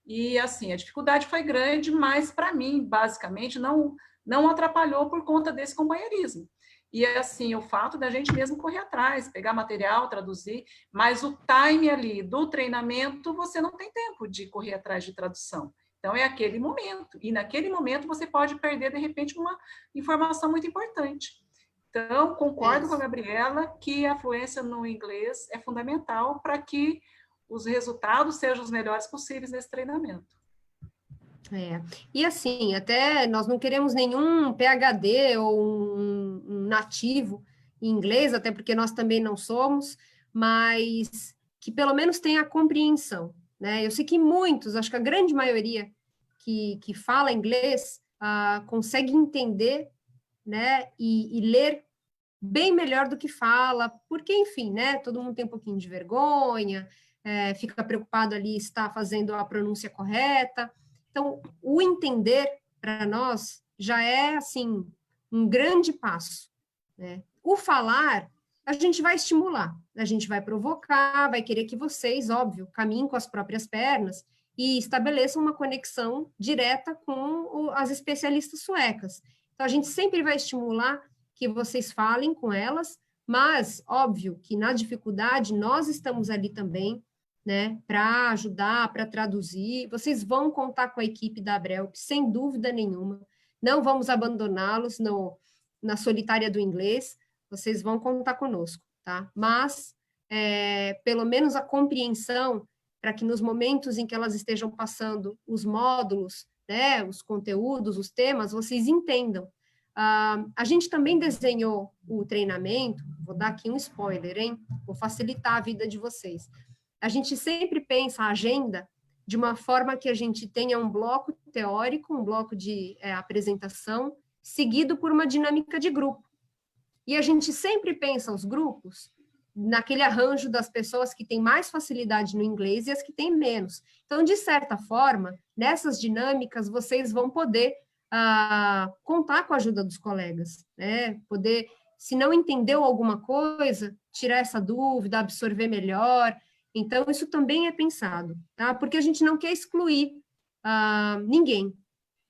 S5: E, assim, a dificuldade foi grande, mas, para mim, basicamente, não atrapalhou por conta desse companheirismo. E, assim, o fato da gente mesmo correr atrás, pegar material, traduzir, mas o time ali do treinamento, você não tem tempo de correr atrás de tradução. Então, é aquele momento. E, naquele momento, você pode perder, de repente, uma informação muito importante. Então, concordo com a Gabriela que a fluência no inglês é fundamental para que os resultados sejam os melhores possíveis nesse treinamento.
S1: E assim, até nós não queremos nenhum PhD ou um nativo em inglês, até porque nós também não somos, mas que pelo menos tenha a compreensão, né? Eu sei que muitos, acho que a grande maioria que fala inglês, consegue entender, né, e ler bem melhor do que fala, porque, enfim, né, todo mundo tem um pouquinho de vergonha, fica preocupado ali se está fazendo a pronúncia correta. Então, o entender, para nós, já é, assim, um grande passo, né? O falar, a gente vai estimular, a gente vai provocar, vai querer que vocês, óbvio, caminhem com as próprias pernas e estabeleçam uma conexão direta com as especialistas suecas. Então, a gente sempre vai estimular que vocês falem com elas, mas, óbvio, que na dificuldade, nós estamos ali também, né, para ajudar, para traduzir. Vocês vão contar com a equipe da Abrelp, sem dúvida nenhuma. Não vamos abandoná-los na solitária do inglês, vocês vão contar conosco, tá? Mas, pelo menos a compreensão, para que nos momentos em que elas estejam passando os módulos, né, os conteúdos, os temas, vocês entendam. A gente também desenhou o treinamento, vou dar aqui um spoiler, hein? Vou facilitar a vida de vocês. A gente sempre pensa a agenda de uma forma que a gente tenha um bloco teórico, um bloco de apresentação, seguido por uma dinâmica de grupo. E a gente sempre pensa os grupos naquele arranjo das pessoas que têm mais facilidade no inglês e as que têm menos. Então, de certa forma, nessas dinâmicas, vocês vão poder contar com a ajuda dos colegas, né? Poder, se não entendeu alguma coisa, tirar essa dúvida, absorver melhor. Então, isso também é pensado, tá? Porque a gente não quer excluir ninguém,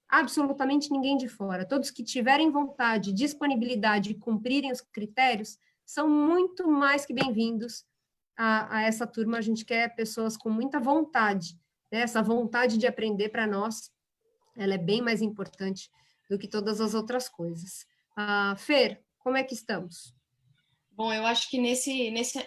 S1: absolutamente ninguém de fora. Todos que tiverem vontade, disponibilidade e cumprirem os critérios são muito mais que bem-vindos a essa turma. A gente quer pessoas com muita vontade, né? Essa vontade de aprender para nós, ela é bem mais importante do que todas as outras coisas. Fer, como é que estamos?
S3: Bom, eu acho que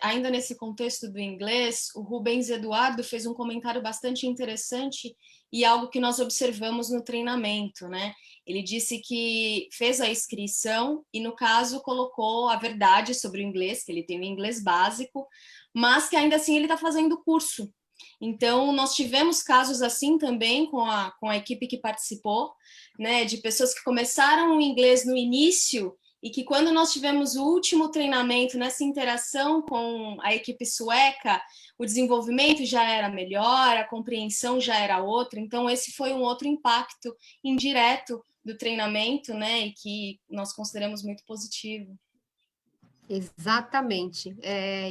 S3: ainda nesse contexto do inglês, o Rubens Eduardo fez um comentário bastante interessante e algo que nós observamos no treinamento, né? Ele disse que fez a inscrição e, no caso, colocou a verdade sobre o inglês, que ele tem o inglês básico, mas que ainda assim ele está fazendo o curso. Então, nós tivemos casos assim também com a equipe que participou, né? De pessoas que começaram o inglês no início e que quando nós tivemos o último treinamento nessa interação com a equipe sueca, o desenvolvimento já era melhor, a compreensão já era outra, então esse foi um outro impacto indireto do treinamento, né, e que nós consideramos muito positivo.
S1: Exatamente,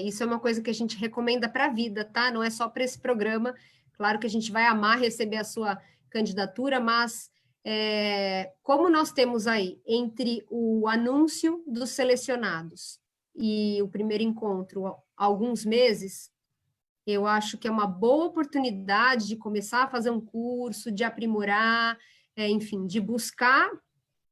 S1: isso é uma coisa que a gente recomenda para a vida, tá? Não é só para esse programa, claro que a gente vai amar receber a sua candidatura, mas como nós temos aí, entre o anúncio dos selecionados e o primeiro encontro, alguns meses, eu acho que é uma boa oportunidade de começar a fazer um curso, de aprimorar, enfim, de buscar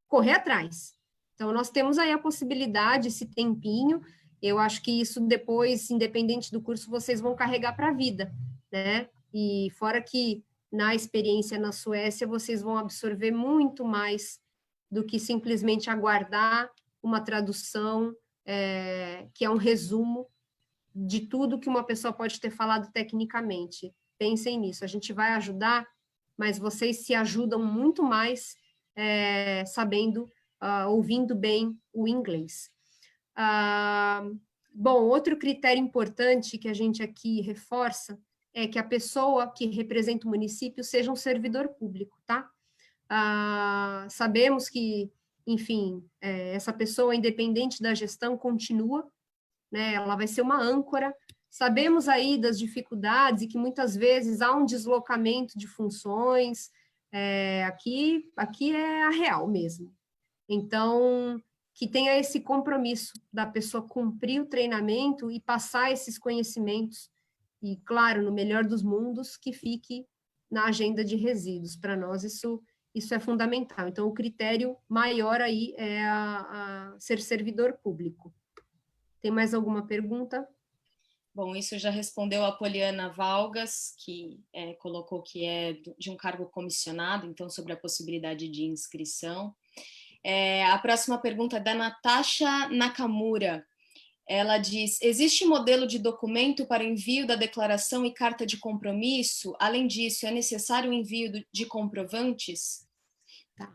S1: correr atrás. Então, nós temos aí a possibilidade, esse tempinho, eu acho que isso depois, independente do curso, vocês vão carregar para a vida, né? E fora que na experiência na Suécia, vocês vão absorver muito mais do que simplesmente aguardar uma tradução, que é um resumo de tudo que uma pessoa pode ter falado tecnicamente. Pensem nisso, a gente vai ajudar, mas vocês se ajudam muito mais sabendo, ouvindo bem o inglês. Bom, outro critério importante que a gente aqui reforça é que a pessoa que representa o município seja um servidor público, tá? Sabemos que, enfim, essa pessoa, independente da gestão, continua, né? Ela vai ser uma âncora. Sabemos aí das dificuldades e que muitas vezes há um deslocamento de funções, aqui é a real mesmo. Então, que tenha esse compromisso da pessoa cumprir o treinamento e passar esses conhecimentos. E, claro, no melhor dos mundos, que fique na agenda de resíduos. Para nós, isso é fundamental. Então, o critério maior aí é ser servidor público. Tem mais alguma pergunta?
S3: Bom, isso já respondeu a Poliana Valgas, que colocou que é de um cargo comissionado, então, sobre a possibilidade de inscrição. A próxima pergunta é da Natasha Nakamura. Ela diz, existe modelo de documento para envio da declaração e carta de compromisso? Além disso, é necessário o envio de comprovantes?
S1: Tá.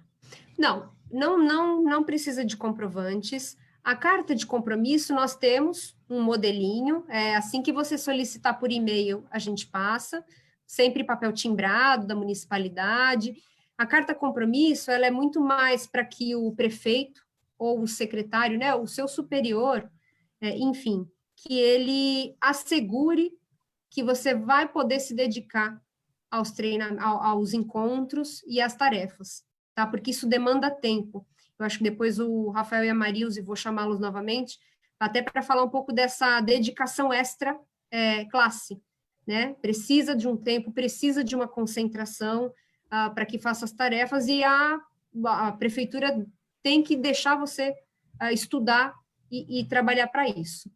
S1: Não precisa de comprovantes. A carta de compromisso, nós temos um modelinho, assim que você solicitar por e-mail, a gente passa, sempre papel timbrado da municipalidade. A carta compromisso, ela é muito mais para que o prefeito ou o secretário, né, o seu superior, enfim, que ele assegure que você vai poder se dedicar aos encontros e às tarefas, tá? Porque isso demanda tempo. Eu acho que depois o Rafael e a Marilze, vou chamá-los novamente, até para falar um pouco dessa dedicação extra classe, né? Precisa de um tempo, precisa de uma concentração para que faça as tarefas, e a prefeitura tem que deixar você estudar e trabalhar para isso.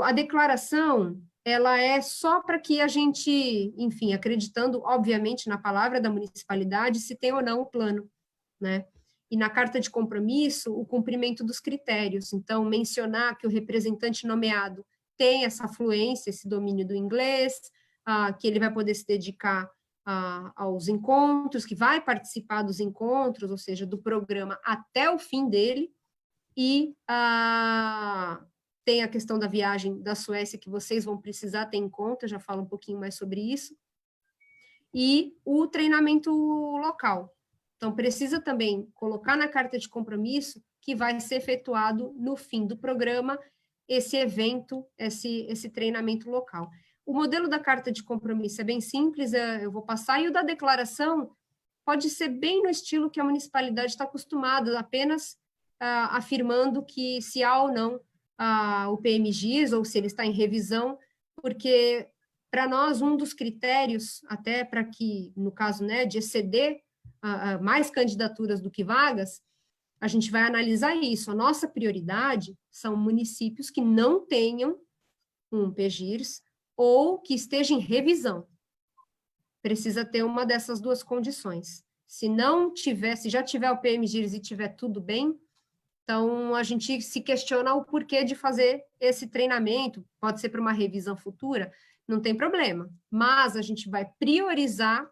S1: A declaração, ela é só para que a gente, enfim, acreditando, obviamente, na palavra da municipalidade, se tem ou não o plano, né? E na carta de compromisso, o cumprimento dos critérios. Então, mencionar que o representante nomeado tem essa fluência, esse domínio do inglês, que ele vai poder se dedicar aos encontros, que vai participar dos encontros, ou seja, do programa até o fim dele, e tem a questão da viagem da Suécia, que vocês vão precisar ter em conta, já falo um pouquinho mais sobre isso, e o treinamento local. Então, precisa também colocar na carta de compromisso que vai ser efetuado no fim do programa esse evento, esse treinamento local. O modelo da carta de compromisso é bem simples, eu vou passar, e o da declaração pode ser bem no estilo que a municipalidade está acostumada, apenas afirmando que se há ou não o PMGIS, ou se ele está em revisão, porque para nós um dos critérios, até para que, no caso, né, de exceder mais candidaturas do que vagas, a gente vai analisar isso. A nossa prioridade são municípios que não tenham um PGIRS ou que esteja em revisão. Precisa ter uma dessas duas condições. Se não tiver, se já tiver o PMGIRS e tiver tudo bem, então a gente se questiona o porquê de fazer esse treinamento, pode ser para uma revisão futura, não tem problema, mas a gente vai priorizar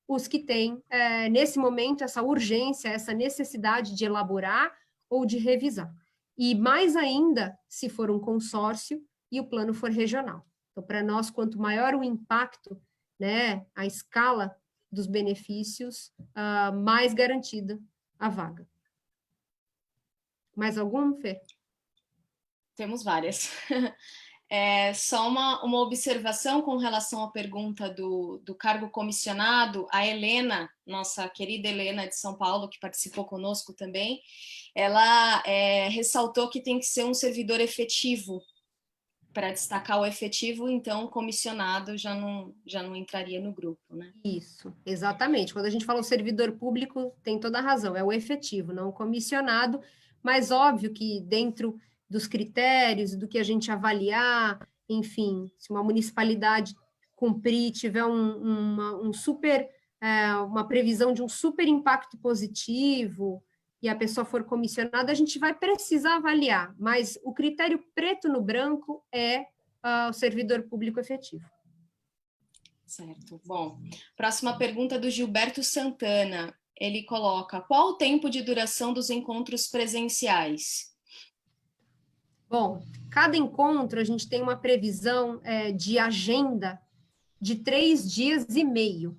S1: os que têm, nesse momento, essa urgência, essa necessidade de elaborar ou de revisar. E mais ainda, se for um consórcio e o plano for regional. Então, para nós, quanto maior o impacto, né, a escala dos benefícios, mais garantida a vaga. Mais algum, Fê?
S3: Temos várias. Só uma observação com relação à pergunta do cargo comissionado. A Helena, nossa querida Helena de São Paulo, que participou conosco também, ela ressaltou que tem que ser um servidor efetivo. Para destacar o efetivo, então, o comissionado já não entraria no grupo, né?
S1: Isso, exatamente. Quando a gente fala o servidor público, tem toda a razão, é o efetivo, não o comissionado, mas óbvio que dentro dos critérios, do que a gente avaliar, enfim, se uma municipalidade cumprir, tiver uma previsão de um super impacto positivo, e a pessoa for comissionada, a gente vai precisar avaliar, mas o critério preto no branco é o servidor público efetivo.
S3: Certo. Bom, próxima pergunta do Gilberto Santana. Ele coloca: qual o tempo de duração dos encontros presenciais?
S1: Bom, cada encontro a gente tem uma previsão de agenda de 3 dias e meio.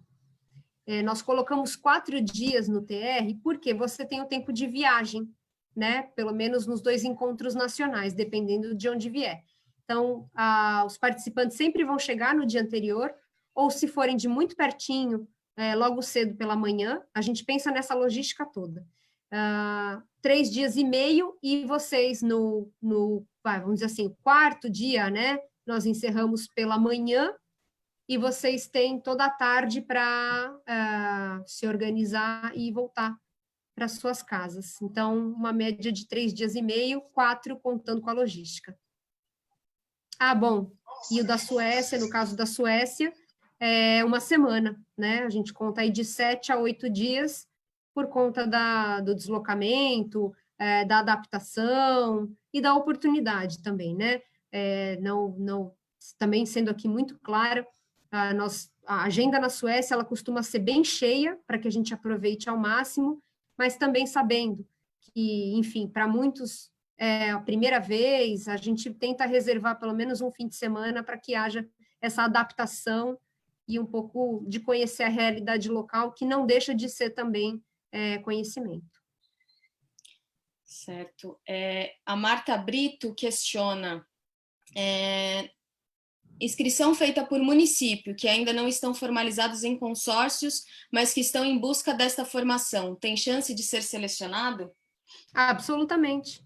S1: Nós colocamos 4 dias no TR, porque você tem o tempo de viagem, né? Pelo menos nos 2 encontros nacionais, dependendo de onde vier. Então, os participantes sempre vão chegar no dia anterior, ou se forem de muito pertinho, logo cedo pela manhã, a gente pensa nessa logística toda. 3 dias e meio, e vocês vamos dizer assim, o 4º dia, né? Nós encerramos pela manhã, e vocês têm toda a tarde para se organizar e voltar para suas casas. Então, uma média de 3 dias e meio, 4 contando com a logística. Bom, e o da Suécia, no caso da Suécia, é 1 semana, né? A gente conta aí de 7 a 8 dias, por conta do deslocamento, da adaptação e da oportunidade também, né? Também sendo aqui muito clara, a agenda na Suécia, ela costuma ser bem cheia, para que a gente aproveite ao máximo, mas também sabendo que, enfim, para muitos é a primeira vez, a gente tenta reservar pelo menos um fim de semana para que haja essa adaptação e um pouco de conhecer a realidade local, que não deixa de ser também conhecimento.
S3: Certo. A Marta Brito questiona, inscrição feita por município, que ainda não estão formalizados em consórcios, mas que estão em busca desta formação, tem chance de ser selecionado?
S1: Absolutamente.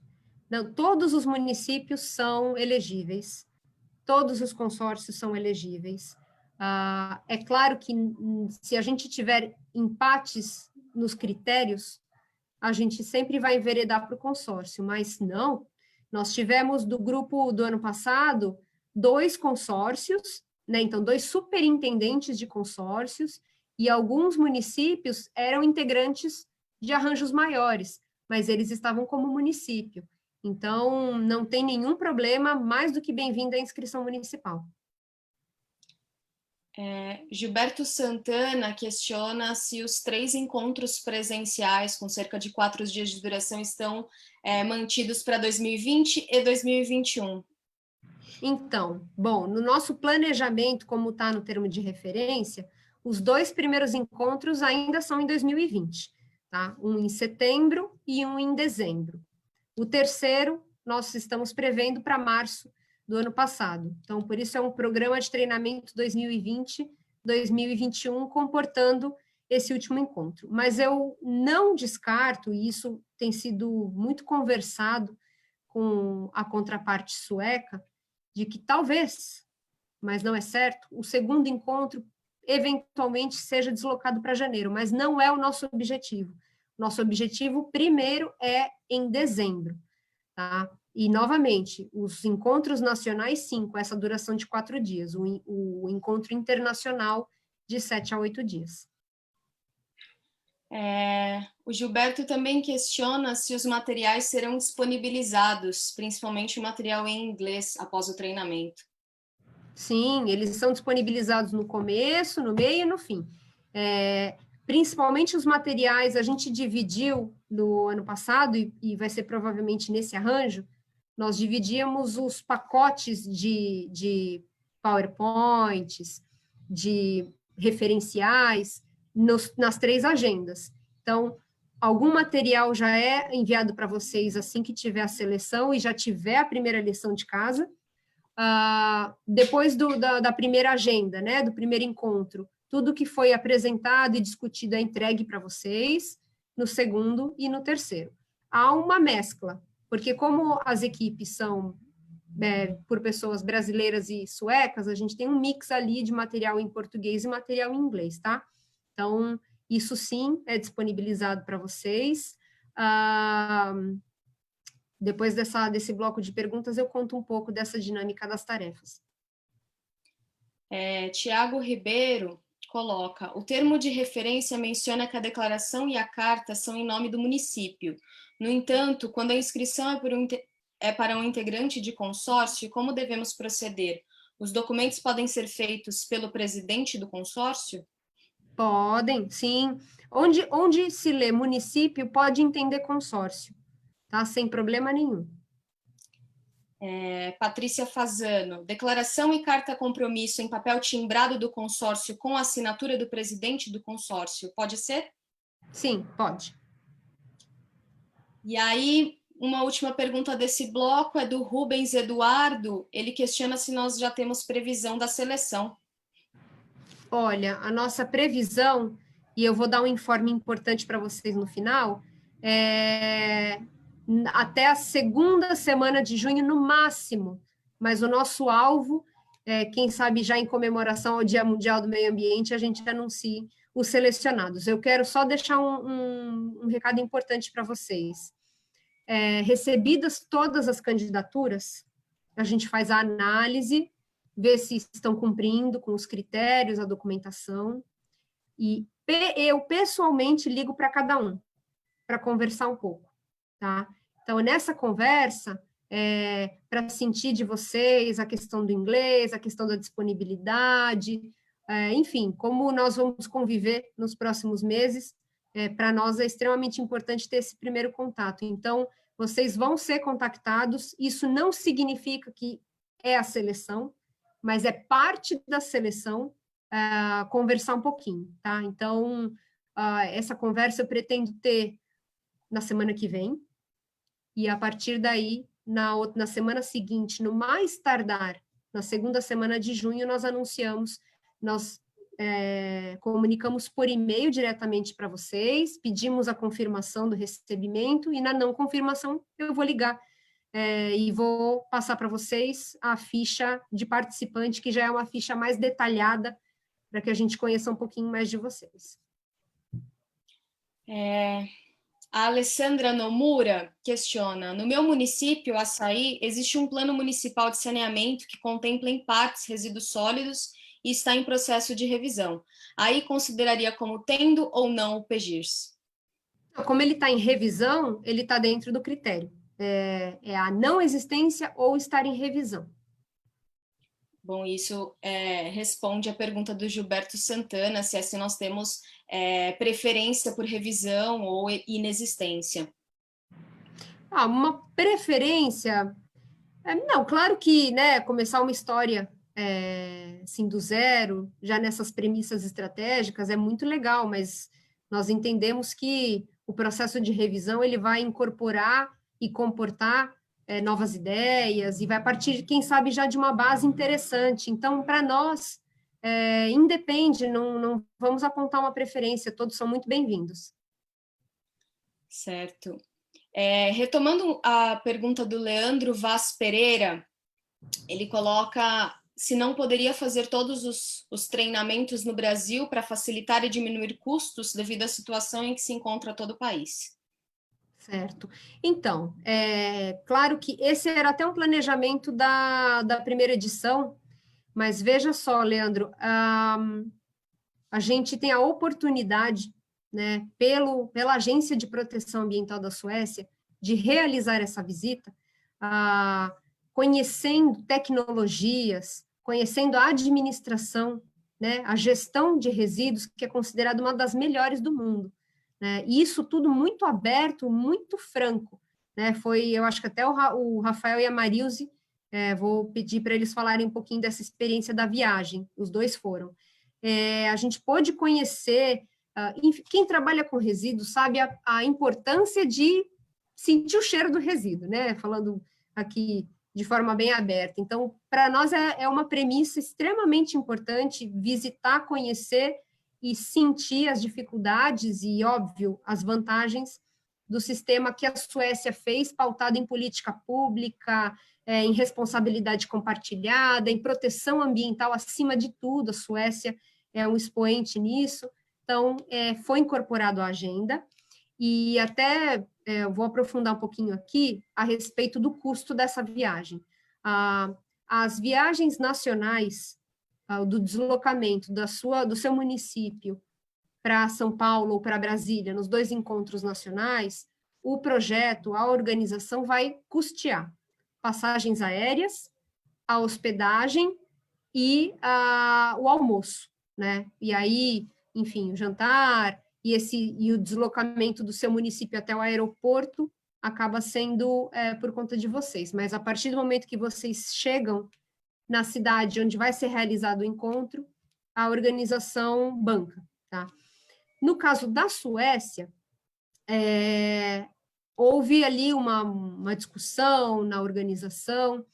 S1: Não, todos os municípios são elegíveis, todos os consórcios são elegíveis. É claro que se a gente tiver empates nos critérios, a gente sempre vai enveredar para o consórcio, mas não. Nós tivemos do grupo do ano passado 2 consórcios, né? Então 2 superintendentes de consórcios, e alguns municípios eram integrantes de arranjos maiores, mas eles estavam como município. Então, não tem nenhum problema, mais do que bem-vinda a inscrição municipal.
S3: Gilberto Santana questiona se os 3 encontros presenciais, com cerca de 4 dias de duração, estão mantidos para 2020 e 2021.
S1: Então, bom, no nosso planejamento, como está no termo de referência, os 2 primeiros encontros ainda são em 2020, tá? Um em setembro e um em dezembro. O terceiro, nós estamos prevendo para março do ano passado. Então, por isso é um programa de treinamento 2020-2021, comportando esse último encontro. Mas eu não descarto, e isso tem sido muito conversado com a contraparte sueca, de que talvez, mas não é certo, o segundo encontro eventualmente seja deslocado para janeiro, mas não é o nosso objetivo. Nosso objetivo primeiro é em dezembro, tá? E, novamente, os encontros nacionais, sim, com essa duração de 4 dias, o encontro internacional de 7 a 8 dias.
S3: O Gilberto também questiona se os materiais serão disponibilizados, principalmente o material em inglês, após o treinamento.
S1: Sim, eles são disponibilizados no começo, no meio e no fim. Principalmente os materiais, a gente dividiu no ano passado, e vai ser provavelmente nesse arranjo, nós dividíamos os pacotes de PowerPoints, de referenciais, nas 3 agendas. Então, algum material já é enviado para vocês assim que tiver a seleção e já tiver a primeira lição de casa. Depois da primeira agenda, né, do primeiro encontro, tudo que foi apresentado e discutido é entregue para vocês, no segundo e no terceiro. Há uma mescla, porque como as equipes são por pessoas brasileiras e suecas, a gente tem um mix ali de material em português e material em inglês, tá? Então, isso sim é disponibilizado para vocês. Depois desse bloco de perguntas, eu conto um pouco dessa dinâmica das tarefas.
S3: Tiago Ribeiro coloca, o termo de referência menciona que a declaração e a carta são em nome do município. No entanto, quando a inscrição é para um integrante de consórcio, como devemos proceder? Os documentos podem ser feitos pelo presidente do consórcio?
S1: Podem, sim. Onde se lê município, pode entender consórcio, tá? Sem problema nenhum.
S3: Patrícia Fazano, declaração e carta compromisso em papel timbrado do consórcio com a assinatura do presidente do consórcio, pode ser?
S1: Sim, pode.
S3: E aí, uma última pergunta desse bloco é do Rubens Eduardo, ele questiona se nós já temos previsão da seleção.
S1: Olha, a nossa previsão, e eu vou dar um informe importante para vocês no final, até a segunda semana de junho, no máximo, mas o nosso alvo, quem sabe já em comemoração ao Dia Mundial do Meio Ambiente, a gente anuncie os selecionados. Eu quero só deixar um recado importante para vocês. Recebidas todas as candidaturas, a gente faz a análise, vê se estão cumprindo com os critérios, a documentação, e eu pessoalmente ligo para cada um, para conversar um pouco, tá? Então, nessa conversa, para sentir de vocês a questão do inglês, a questão da disponibilidade, enfim, como nós vamos conviver nos próximos meses, para nós é extremamente importante ter esse primeiro contato. Então, vocês vão ser contactados, isso não significa que é a seleção, mas é parte da seleção conversar um pouquinho, tá? Então, essa conversa eu pretendo ter na semana que vem, e a partir daí, na semana seguinte, no mais tardar, na segunda semana de junho, nós anunciamos, nós comunicamos por e-mail diretamente para vocês, pedimos a confirmação do recebimento, e na não confirmação eu vou ligar e vou passar para vocês a ficha de participante, que já é uma ficha mais detalhada, para que a gente conheça um pouquinho mais de vocês.
S3: A Alessandra Nomura questiona: no meu município, Açaí, existe um plano municipal de saneamento que contempla em partes resíduos sólidos e está em processo de revisão. Aí consideraria como tendo ou não o PGIRS?
S1: Como ele está em revisão, ele está dentro do critério. É a não existência ou estar em revisão.
S3: Bom, isso responde à pergunta do Gilberto Santana, se nós temos preferência por revisão ou inexistência.
S1: Uma preferência... não, claro que, né, começar uma história assim, do zero, já nessas premissas estratégicas, é muito legal, mas nós entendemos que o processo de revisão ele vai incorporar e comportar novas ideias, e vai partir, quem sabe, já de uma base interessante. Então, para nós, independe, não vamos apontar uma preferência, todos são muito bem-vindos.
S3: Certo. Retomando a pergunta do Leandro Vaz Pereira, ele coloca se não poderia fazer todos os treinamentos no Brasil para facilitar e diminuir custos devido à situação em que se encontra todo o país.
S1: Certo. Então, claro que esse era até um planejamento da primeira edição, mas veja só, Leandro, a gente tem a oportunidade, né, pela Agência de Proteção Ambiental da Suécia, de realizar essa visita, conhecendo tecnologias, conhecendo a administração, né, a gestão de resíduos, que é considerada uma das melhores do mundo. E isso tudo muito aberto, muito franco, né? Eu acho que até o Rafael e a Marilze, vou pedir para eles falarem um pouquinho dessa experiência da viagem, os dois foram. A gente pôde conhecer, quem trabalha com resíduos sabe a importância de sentir o cheiro do resíduo, né? Falando aqui de forma bem aberta. Então, para nós é uma premissa extremamente importante visitar, conhecer e sentir as dificuldades e, óbvio, as vantagens do sistema que a Suécia fez, pautado em política pública, em responsabilidade compartilhada, em proteção ambiental, acima de tudo, a Suécia é um expoente nisso. Então, foi incorporado à agenda, e até eu vou aprofundar um pouquinho aqui a respeito do custo dessa viagem. As viagens nacionais, do deslocamento do seu município para São Paulo ou para Brasília, nos 2 encontros nacionais, o projeto, a organização vai custear passagens aéreas, a hospedagem e o almoço, né? E aí, enfim, o jantar e o deslocamento do seu município até o aeroporto acaba sendo por conta de vocês. Mas a partir do momento que vocês chegam na cidade onde vai ser realizado o encontro, a organização banca, tá? No caso da Suécia, houve ali uma discussão na organização,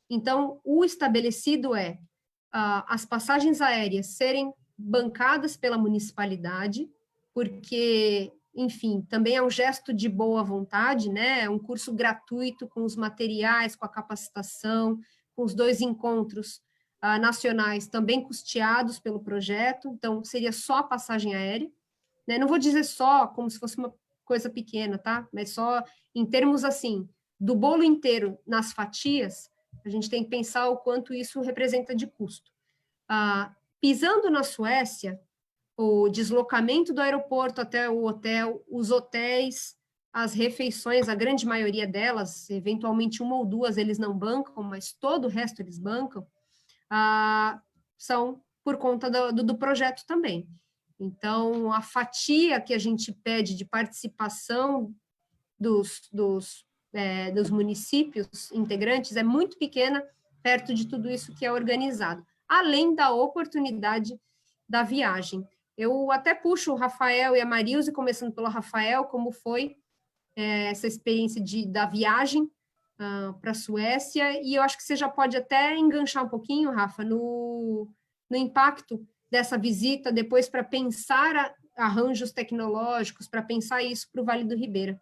S1: então o estabelecido as passagens aéreas serem bancadas pela municipalidade, porque, enfim, também é um gesto de boa vontade, né? É um curso gratuito com os materiais, com a capacitação, com os 2 encontros nacionais também custeados pelo projeto, então seria só a passagem aérea, né? Não vou dizer só como se fosse uma coisa pequena, tá? Mas só em termos, assim, do bolo inteiro nas fatias, a gente tem que pensar o quanto isso representa de custo. Pisando na Suécia, o deslocamento do aeroporto até o hotel, os hotéis, as refeições, a grande maioria delas, eventualmente 1 ou 2 eles não bancam, mas todo o resto eles bancam, são por conta do projeto também. Então, a fatia que a gente pede de participação dos municípios integrantes é muito pequena perto de tudo isso que é organizado, além da oportunidade da viagem. Eu até puxo o Rafael e a Marilze, começando pelo Rafael, como foi essa experiência da viagem para a Suécia, e eu acho que você já pode até enganchar um pouquinho, Rafa, no impacto dessa visita, depois para pensar arranjos tecnológicos, para pensar isso para o Vale do Ribeira.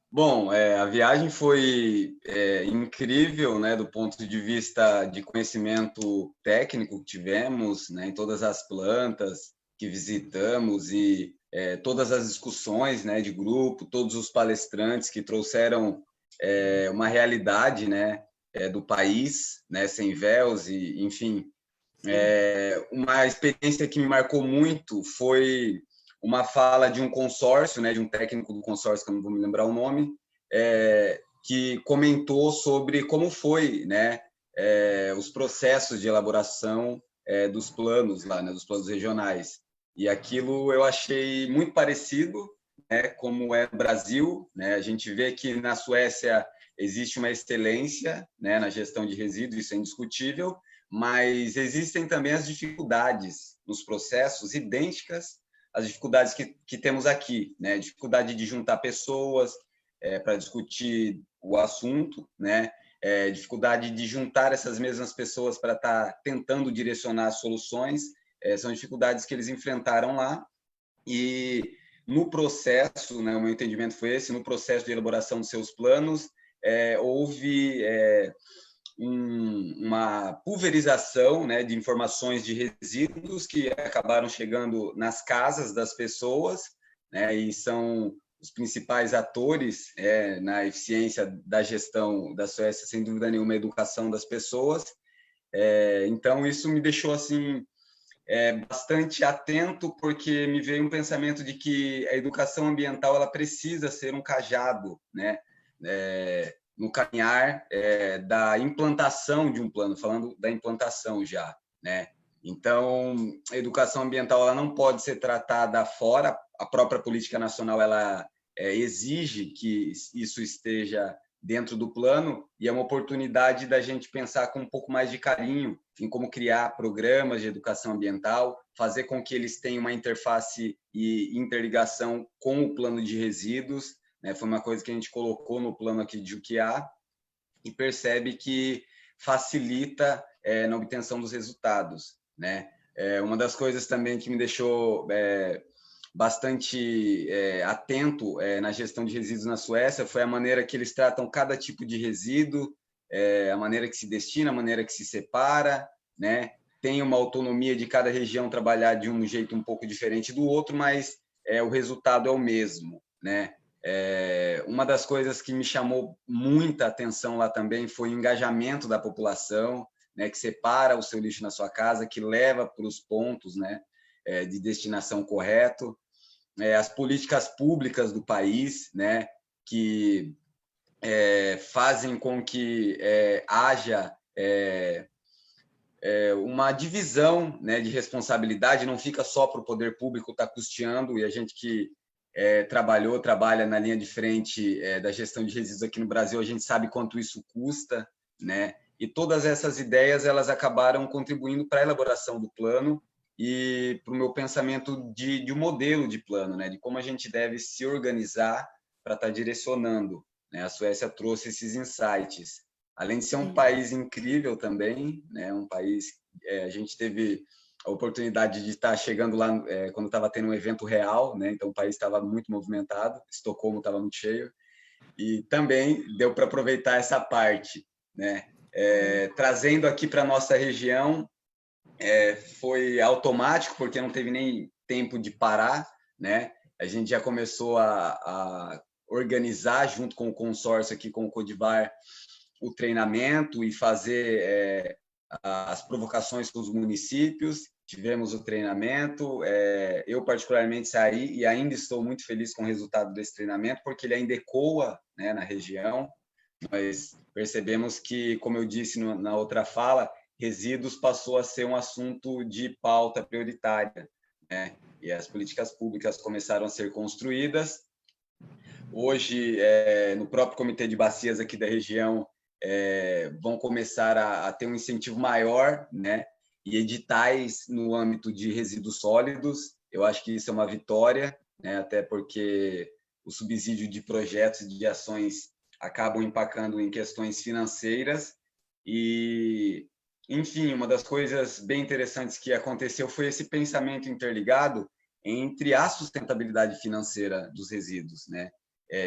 S4: Bom, a viagem foi incrível, né, do ponto de vista de conhecimento técnico que tivemos, né, em todas as plantas que visitamos e todas as discussões, né, de grupo, todos os palestrantes que trouxeram uma realidade, né, do país, né, sem véus e, enfim, uma experiência que me marcou muito foi uma fala de um consórcio, né, de um técnico do consórcio, que eu não vou me lembrar o nome, que comentou sobre como foi, né, os processos de elaboração dos planos lá, né, dos planos regionais. E aquilo eu achei muito parecido, né, como é no Brasil, né? A gente vê que na Suécia existe uma excelência, né, na gestão de resíduos, isso é indiscutível, mas existem também as dificuldades nos processos idênticas às dificuldades que temos aqui, né? Dificuldade de juntar pessoas para discutir o assunto, né? Dificuldade de juntar essas mesmas pessoas para estar tentando direcionar soluções, são dificuldades que eles enfrentaram lá. E no processo, né, o meu entendimento foi esse, no processo de elaboração dos seus planos, houve uma pulverização, né, de informações de resíduos que acabaram chegando nas casas das pessoas, né, e são os principais atores na eficiência da gestão da Suécia, sem dúvida nenhuma, a educação das pessoas. Então, isso me deixou assim bastante atento, porque me veio um pensamento de que a educação ambiental ela precisa ser um cajado, né, no caminhar da implantação de um plano, falando da implantação já, né? Então, a educação ambiental ela não pode ser tratada fora, a própria política nacional ela exige que isso esteja dentro do plano, e é uma oportunidade da gente pensar com um pouco mais de carinho em como criar programas de educação ambiental, fazer com que eles tenham uma interface e interligação com o plano de resíduos, né? Foi uma coisa que a gente colocou no plano aqui de Juquiá e percebe que facilita na obtenção dos resultados, né? Uma das coisas também que me deixou bastante atento na gestão de resíduos na Suécia foi a maneira que eles tratam cada tipo de resíduo, a maneira que se destina, a maneira que se separa, né? Tem uma autonomia de cada região trabalhar de um jeito um pouco diferente do outro, mas o resultado é o mesmo, né? Uma das coisas que me chamou muita atenção lá também foi o engajamento da população, né? Que separa o seu lixo na sua casa, que leva para os pontos, né? De destinação correto. As políticas públicas do país, né, que fazem com que haja uma divisão, né, de responsabilidade, não fica só para o poder público estar custeando, e a gente que trabalha na linha de frente da gestão de resíduos aqui no Brasil, a gente sabe quanto isso custa, né, e todas essas ideias elas acabaram contribuindo para a elaboração do plano, e para o meu pensamento de um modelo de plano, né, de como a gente deve se organizar para estar direcionando, né? A Suécia trouxe esses insights. Além de ser um país incrível também, né, um país, a gente teve a oportunidade de estar chegando lá quando estava tendo um evento real, né, então o país estava muito movimentado, Estocolmo estava muito cheio, e também deu para aproveitar essa parte, né, trazendo aqui para a nossa região. Foi automático, porque não teve nem tempo de parar, né? A gente já começou a organizar, junto com o consórcio aqui, com o Codivar, o treinamento e fazer as provocações com os municípios. Tivemos o treinamento, eu particularmente saí e ainda estou muito feliz com o resultado desse treinamento, porque ele ainda ecoa, né, na região, nós percebemos que, como eu disse na outra fala, resíduos passou a ser um assunto de pauta prioritária, né? E as políticas públicas começaram a ser construídas. Hoje, no próprio Comitê de Bacias aqui da região, vão começar a ter um incentivo maior, né? E editais no âmbito de resíduos sólidos. Eu acho que isso é uma vitória, né? Até porque o subsídio de projetos e de ações acabam impactando em questões financeiras. E, enfim, uma das coisas bem interessantes que aconteceu foi esse pensamento interligado entre a sustentabilidade financeira dos resíduos, né?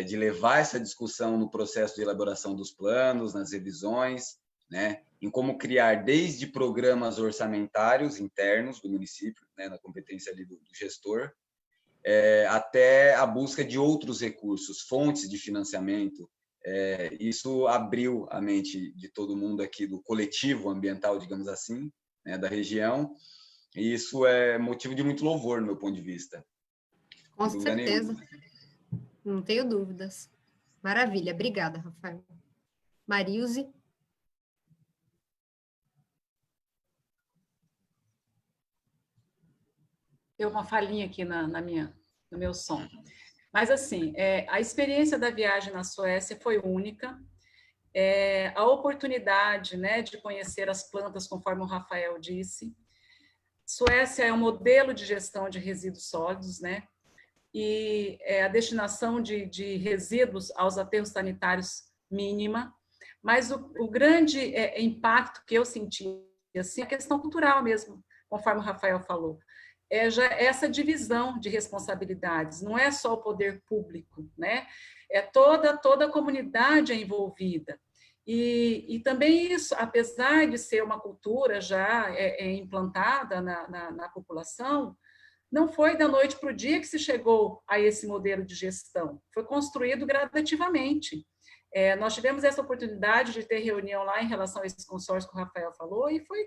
S4: De levar essa discussão no processo de elaboração dos planos, nas revisões, né? Em como criar desde programas orçamentários internos do município, né? Na competência ali do gestor, até a busca de outros recursos, fontes de financiamento. Isso abriu a mente de todo mundo aqui do coletivo ambiental, digamos assim, né, da região, e isso é motivo de muito louvor, no meu ponto de vista.
S1: Com certeza, não tenho dúvidas. Maravilha, obrigada, Rafael. Marilze?
S5: Deu uma falhinha aqui no meu som. Mas, assim, a experiência da viagem na Suécia foi única. A oportunidade, né, de conhecer as plantas, conforme o Rafael disse. Suécia é um modelo de gestão de resíduos sólidos, né? E a destinação de resíduos aos aterros sanitários mínima. Mas o grande impacto que eu senti, assim, é a questão cultural mesmo, conforme o Rafael falou. Já essa divisão de responsabilidades, não é só o poder público, né? Toda a comunidade envolvida. E também isso, apesar de ser uma cultura já implantada na população, não foi da noite para o dia que se chegou a esse modelo de gestão, foi construído gradativamente. Nós tivemos essa oportunidade de ter reunião lá em relação a esse consórcio que o Rafael falou, e foi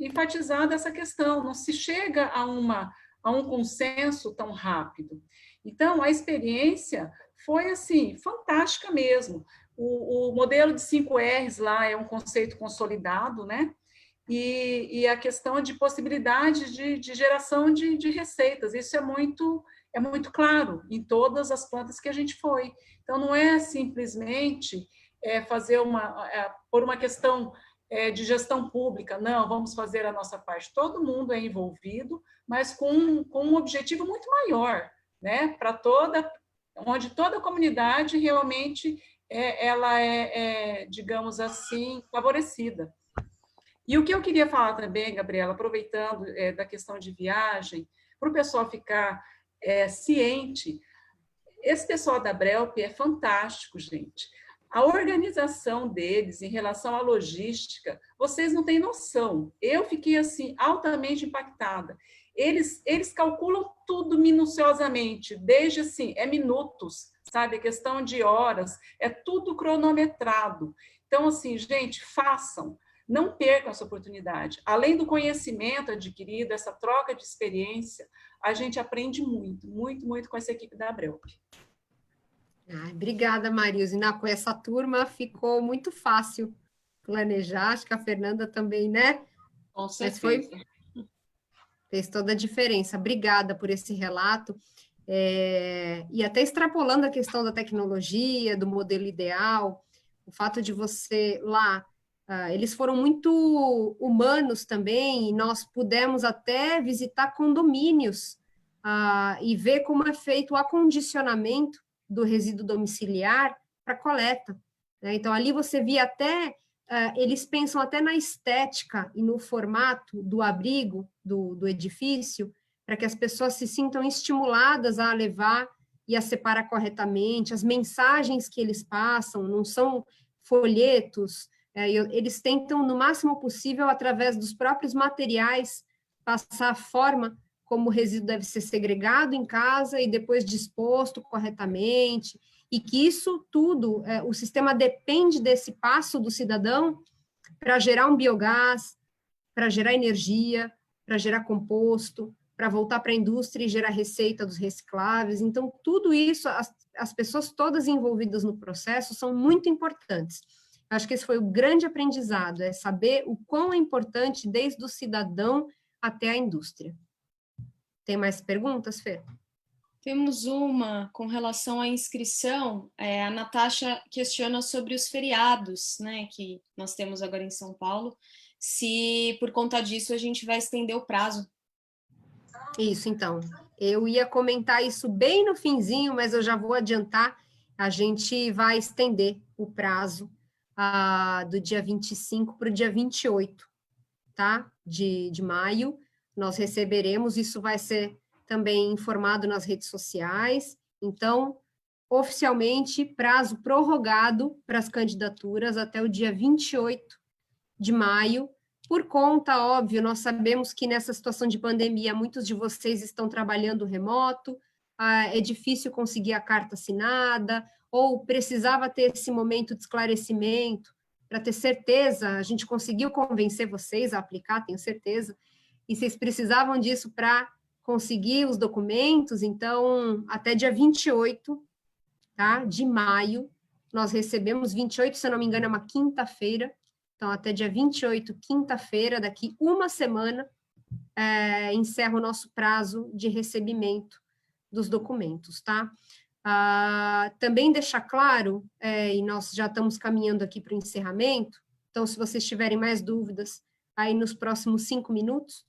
S5: enfatizada essa questão, não se chega a um consenso tão rápido. Então, a experiência foi, assim, fantástica mesmo. O modelo de 5 R's lá é um conceito consolidado, né? E a questão de possibilidade de geração de receitas, isso é muito claro em todas as plantas que a gente foi. Então, não é simplesmente fazer por uma questão de gestão pública, não, vamos fazer a nossa parte. Todo mundo é envolvido, mas com um objetivo muito maior, né? Onde toda a comunidade realmente ela digamos assim, favorecida. E o que eu queria falar também, Gabriela, aproveitando da questão de viagem, para o pessoal ficar ciente, esse pessoal da Brelp é fantástico, gente. A organização deles em relação à logística, vocês não têm noção. Eu fiquei, assim, altamente impactada. Eles calculam tudo minuciosamente, desde, assim, minutos, sabe? A questão de horas, é tudo cronometrado. Então, assim, gente, façam. Não percam essa oportunidade. Além do conhecimento adquirido, essa troca de experiência, a gente aprende muito, muito, muito com essa equipe da Brelp.
S1: Obrigada, Marilze. Com essa turma ficou muito fácil planejar, acho que a Fernanda também, né?
S3: Com certeza.
S1: Fez toda a diferença. Obrigada por esse relato. E até extrapolando a questão da tecnologia, do modelo ideal, o fato de você lá, eles foram muito humanos também, e nós pudemos até visitar condomínios e ver como é feito o acondicionamento do resíduo domiciliar para coleta, né? Então, ali você via até, eles pensam até na estética e no formato do abrigo do edifício, para que as pessoas se sintam estimuladas a levar e a separar corretamente, as mensagens que eles passam não são folhetos, eles tentam, no máximo possível, através dos próprios materiais, passar a forma como o resíduo deve ser segregado em casa e depois disposto corretamente, e que isso tudo, o sistema depende desse passo do cidadão para gerar um biogás, para gerar energia, para gerar composto, para voltar para a indústria e gerar receita dos recicláveis. Então, tudo isso, as pessoas todas envolvidas no processo são muito importantes. Acho que esse foi o grande aprendizado, é saber o quão é importante desde o cidadão até a indústria. Tem mais perguntas, Fê?
S3: Temos uma com relação à inscrição. A Natasha questiona sobre os feriados, né, que nós temos agora em São Paulo, se por conta disso a gente vai estender o prazo.
S1: Isso, então. Eu ia comentar isso bem no finzinho, mas eu já vou adiantar. A gente vai estender o prazo do dia 25 para o dia 28, tá? De maio. Nós receberemos, isso vai ser também informado nas redes sociais. Então, oficialmente, prazo prorrogado para as candidaturas até o dia 28 de maio. Por conta, óbvio, nós sabemos que nessa situação de pandemia, muitos de vocês estão trabalhando remoto, é difícil conseguir a carta assinada, ou precisava ter esse momento de esclarecimento, para ter certeza, a gente conseguiu convencer vocês a aplicar, tenho certeza, e vocês precisavam disso para conseguir os documentos, então, até dia 28, tá, de maio, nós recebemos, 28, se eu não me engano, é uma quinta-feira, então, até dia 28, quinta-feira, daqui uma semana, encerra o nosso prazo de recebimento dos documentos, tá? Também deixar claro, e nós já estamos caminhando aqui para o encerramento, então, se vocês tiverem mais dúvidas, aí nos próximos 5 minutos,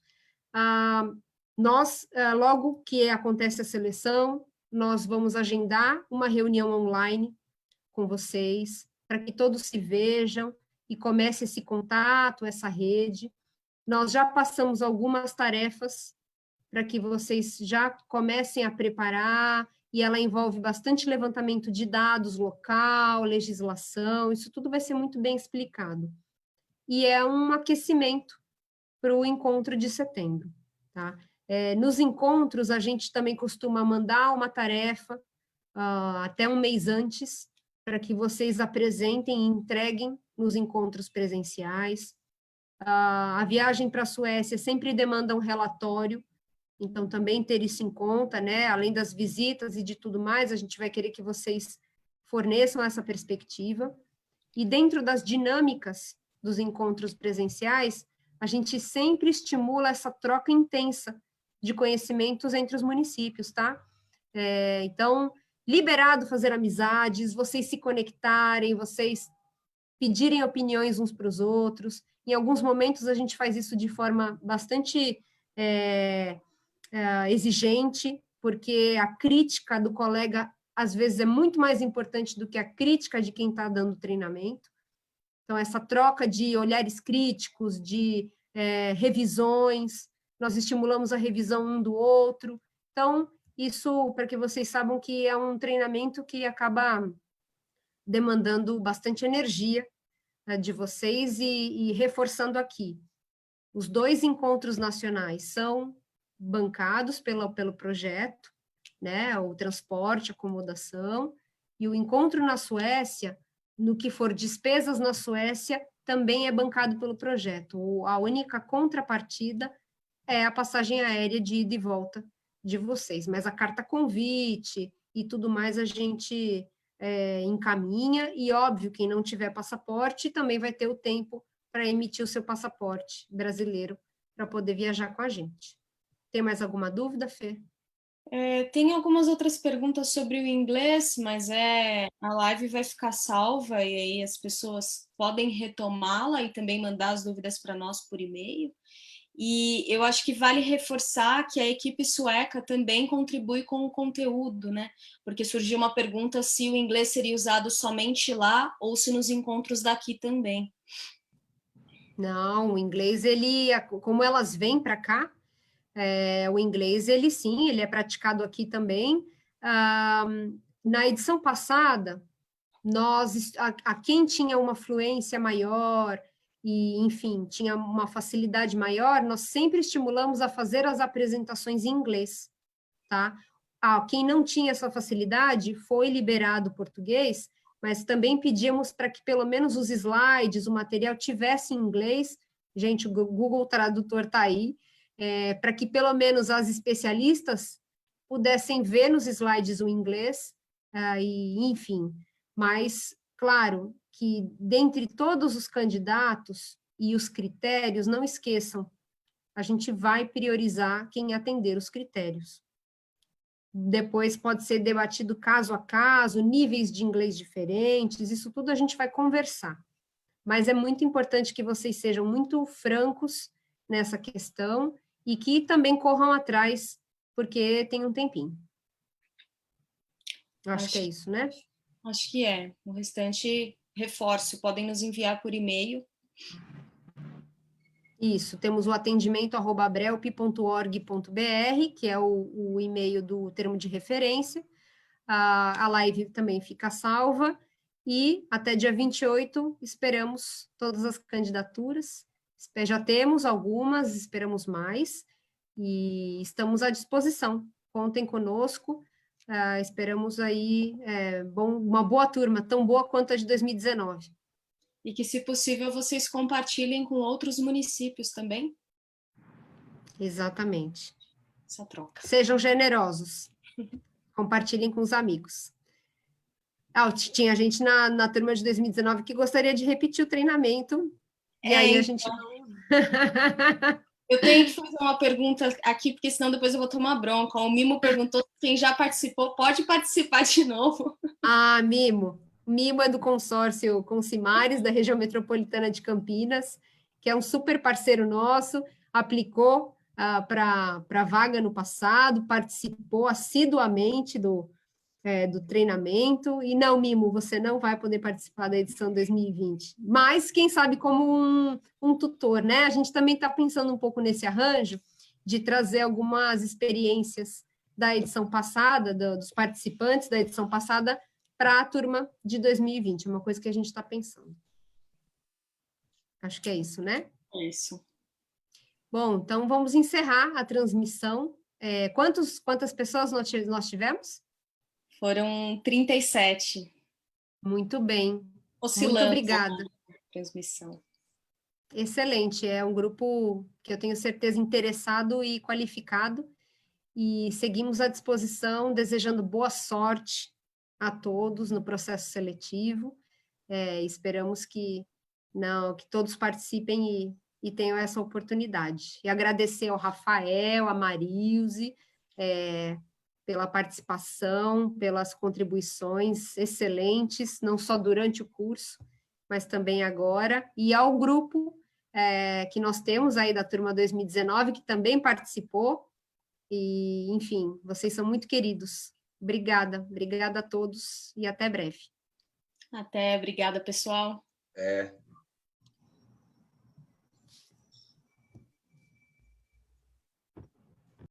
S1: nós, logo que acontece a seleção, nós vamos agendar uma reunião online com vocês, para que todos se vejam e comece esse contato, essa rede. Nós já passamos algumas tarefas para que vocês já comecem a preparar, e ela envolve bastante levantamento de dados local, legislação, isso tudo vai ser muito bem explicado. E é um aquecimento para o encontro de setembro, tá? Nos encontros, a gente também costuma mandar uma tarefa até um mês antes, para que vocês apresentem e entreguem nos encontros presenciais. A viagem para a Suécia sempre demanda um relatório, então também ter isso em conta, né? Além das visitas e de tudo mais, a gente vai querer que vocês forneçam essa perspectiva. E dentro das dinâmicas dos encontros presenciais, a gente sempre estimula essa troca intensa de conhecimentos entre os municípios, tá? Então, liberado fazer amizades, vocês se conectarem, vocês pedirem opiniões uns para os outros. Em alguns momentos, a gente faz isso de forma bastante exigente, porque a crítica do colega, às vezes, é muito mais importante do que a crítica de quem está dando treinamento. Então, essa troca de olhares críticos, de revisões, nós estimulamos a revisão um do outro. Então, isso, para que vocês saibam que é um treinamento que acaba demandando bastante energia de vocês e reforçando aqui. Os 2 encontros nacionais são bancados pelo projeto, né, o transporte, acomodação, e o encontro na Suécia, no que for despesas na Suécia, também é bancado pelo projeto. A única contrapartida é a passagem aérea de ida e volta de vocês, mas a carta convite e tudo mais a gente encaminha, e óbvio, quem não tiver passaporte também vai ter o tempo para emitir o seu passaporte brasileiro para poder viajar com a gente. Tem mais alguma dúvida, Fê?
S3: Tem algumas outras perguntas sobre o inglês, mas a live vai ficar salva e aí as pessoas podem retomá-la e também mandar as dúvidas para nós por e-mail. E eu acho que vale reforçar que a equipe sueca também contribui com o conteúdo, né? Porque surgiu uma pergunta se o inglês seria usado somente lá ou se nos encontros daqui também.
S1: Não, o inglês, como elas vêm para cá, o inglês, ele é praticado aqui também. Na edição passada, quem tinha uma fluência maior, e, enfim, tinha uma facilidade maior, nós sempre estimulamos a fazer as apresentações em inglês, tá? Quem não tinha essa facilidade foi liberado o português, mas também pedimos para que pelo menos os slides, o material tivesse em inglês. Gente, o Google Tradutor está aí, para que pelo menos as especialistas pudessem ver nos slides o inglês e enfim. Mas, claro, que dentre todos os candidatos e os critérios, não esqueçam, a gente vai priorizar quem atender os critérios. Depois pode ser debatido caso a caso, níveis de inglês diferentes, isso tudo a gente vai conversar. Mas é muito importante que vocês sejam muito francos nessa questão e que também corram atrás, porque tem um tempinho. Acho que é isso, né?
S3: Acho que é. O restante, reforço, podem nos enviar por e-mail.
S1: Isso, temos o atendimento@abrelp.org.br, que é o e-mail do termo de referência. A live também fica salva. E até dia 28, esperamos todas as candidaturas. Já temos algumas, esperamos mais. E estamos à disposição. Contem conosco. Esperamos aí uma boa turma, tão boa quanto a de 2019.
S3: E que, se possível, vocês compartilhem com outros municípios também.
S1: Exatamente.
S3: Essa troca.
S1: Sejam generosos. Compartilhem com os amigos. Tinha gente na turma de 2019 que gostaria de repetir o treinamento. E aí a gente não...
S3: Eu tenho que fazer uma pergunta aqui, porque senão depois eu vou tomar bronca. O Mimo perguntou se quem já participou pode participar de novo.
S1: Mimo. Mimo é do consórcio Consimares, da região metropolitana de Campinas, que é um super parceiro nosso, aplicou para a vaga no passado, participou assiduamente do treinamento, e não, Mimo, você não vai poder participar da edição 2020, mas quem sabe como um tutor, né? A gente também está pensando um pouco nesse arranjo, de trazer algumas experiências da edição passada, dos participantes da edição passada, para a turma de 2020, é uma coisa que a gente está pensando. Acho que é isso, né?
S3: É isso.
S1: Bom, então vamos encerrar a transmissão. Quantas pessoas nós tivemos?
S3: Foram 37.
S1: Muito bem.
S3: Oscilando.
S1: Muito obrigada.
S3: Transmissão.
S1: Excelente, é um grupo que eu tenho certeza interessado e qualificado, e seguimos à disposição, desejando boa sorte a todos no processo seletivo. Esperamos que todos participem e tenham essa oportunidade. E agradecer ao Rafael, a Marilze, pela participação, pelas contribuições excelentes, não só durante o curso, mas também agora, e ao grupo que nós temos aí da turma 2019, que também participou, e, enfim, vocês são muito queridos. Obrigada a todos, e até breve.
S3: Até, obrigada, pessoal.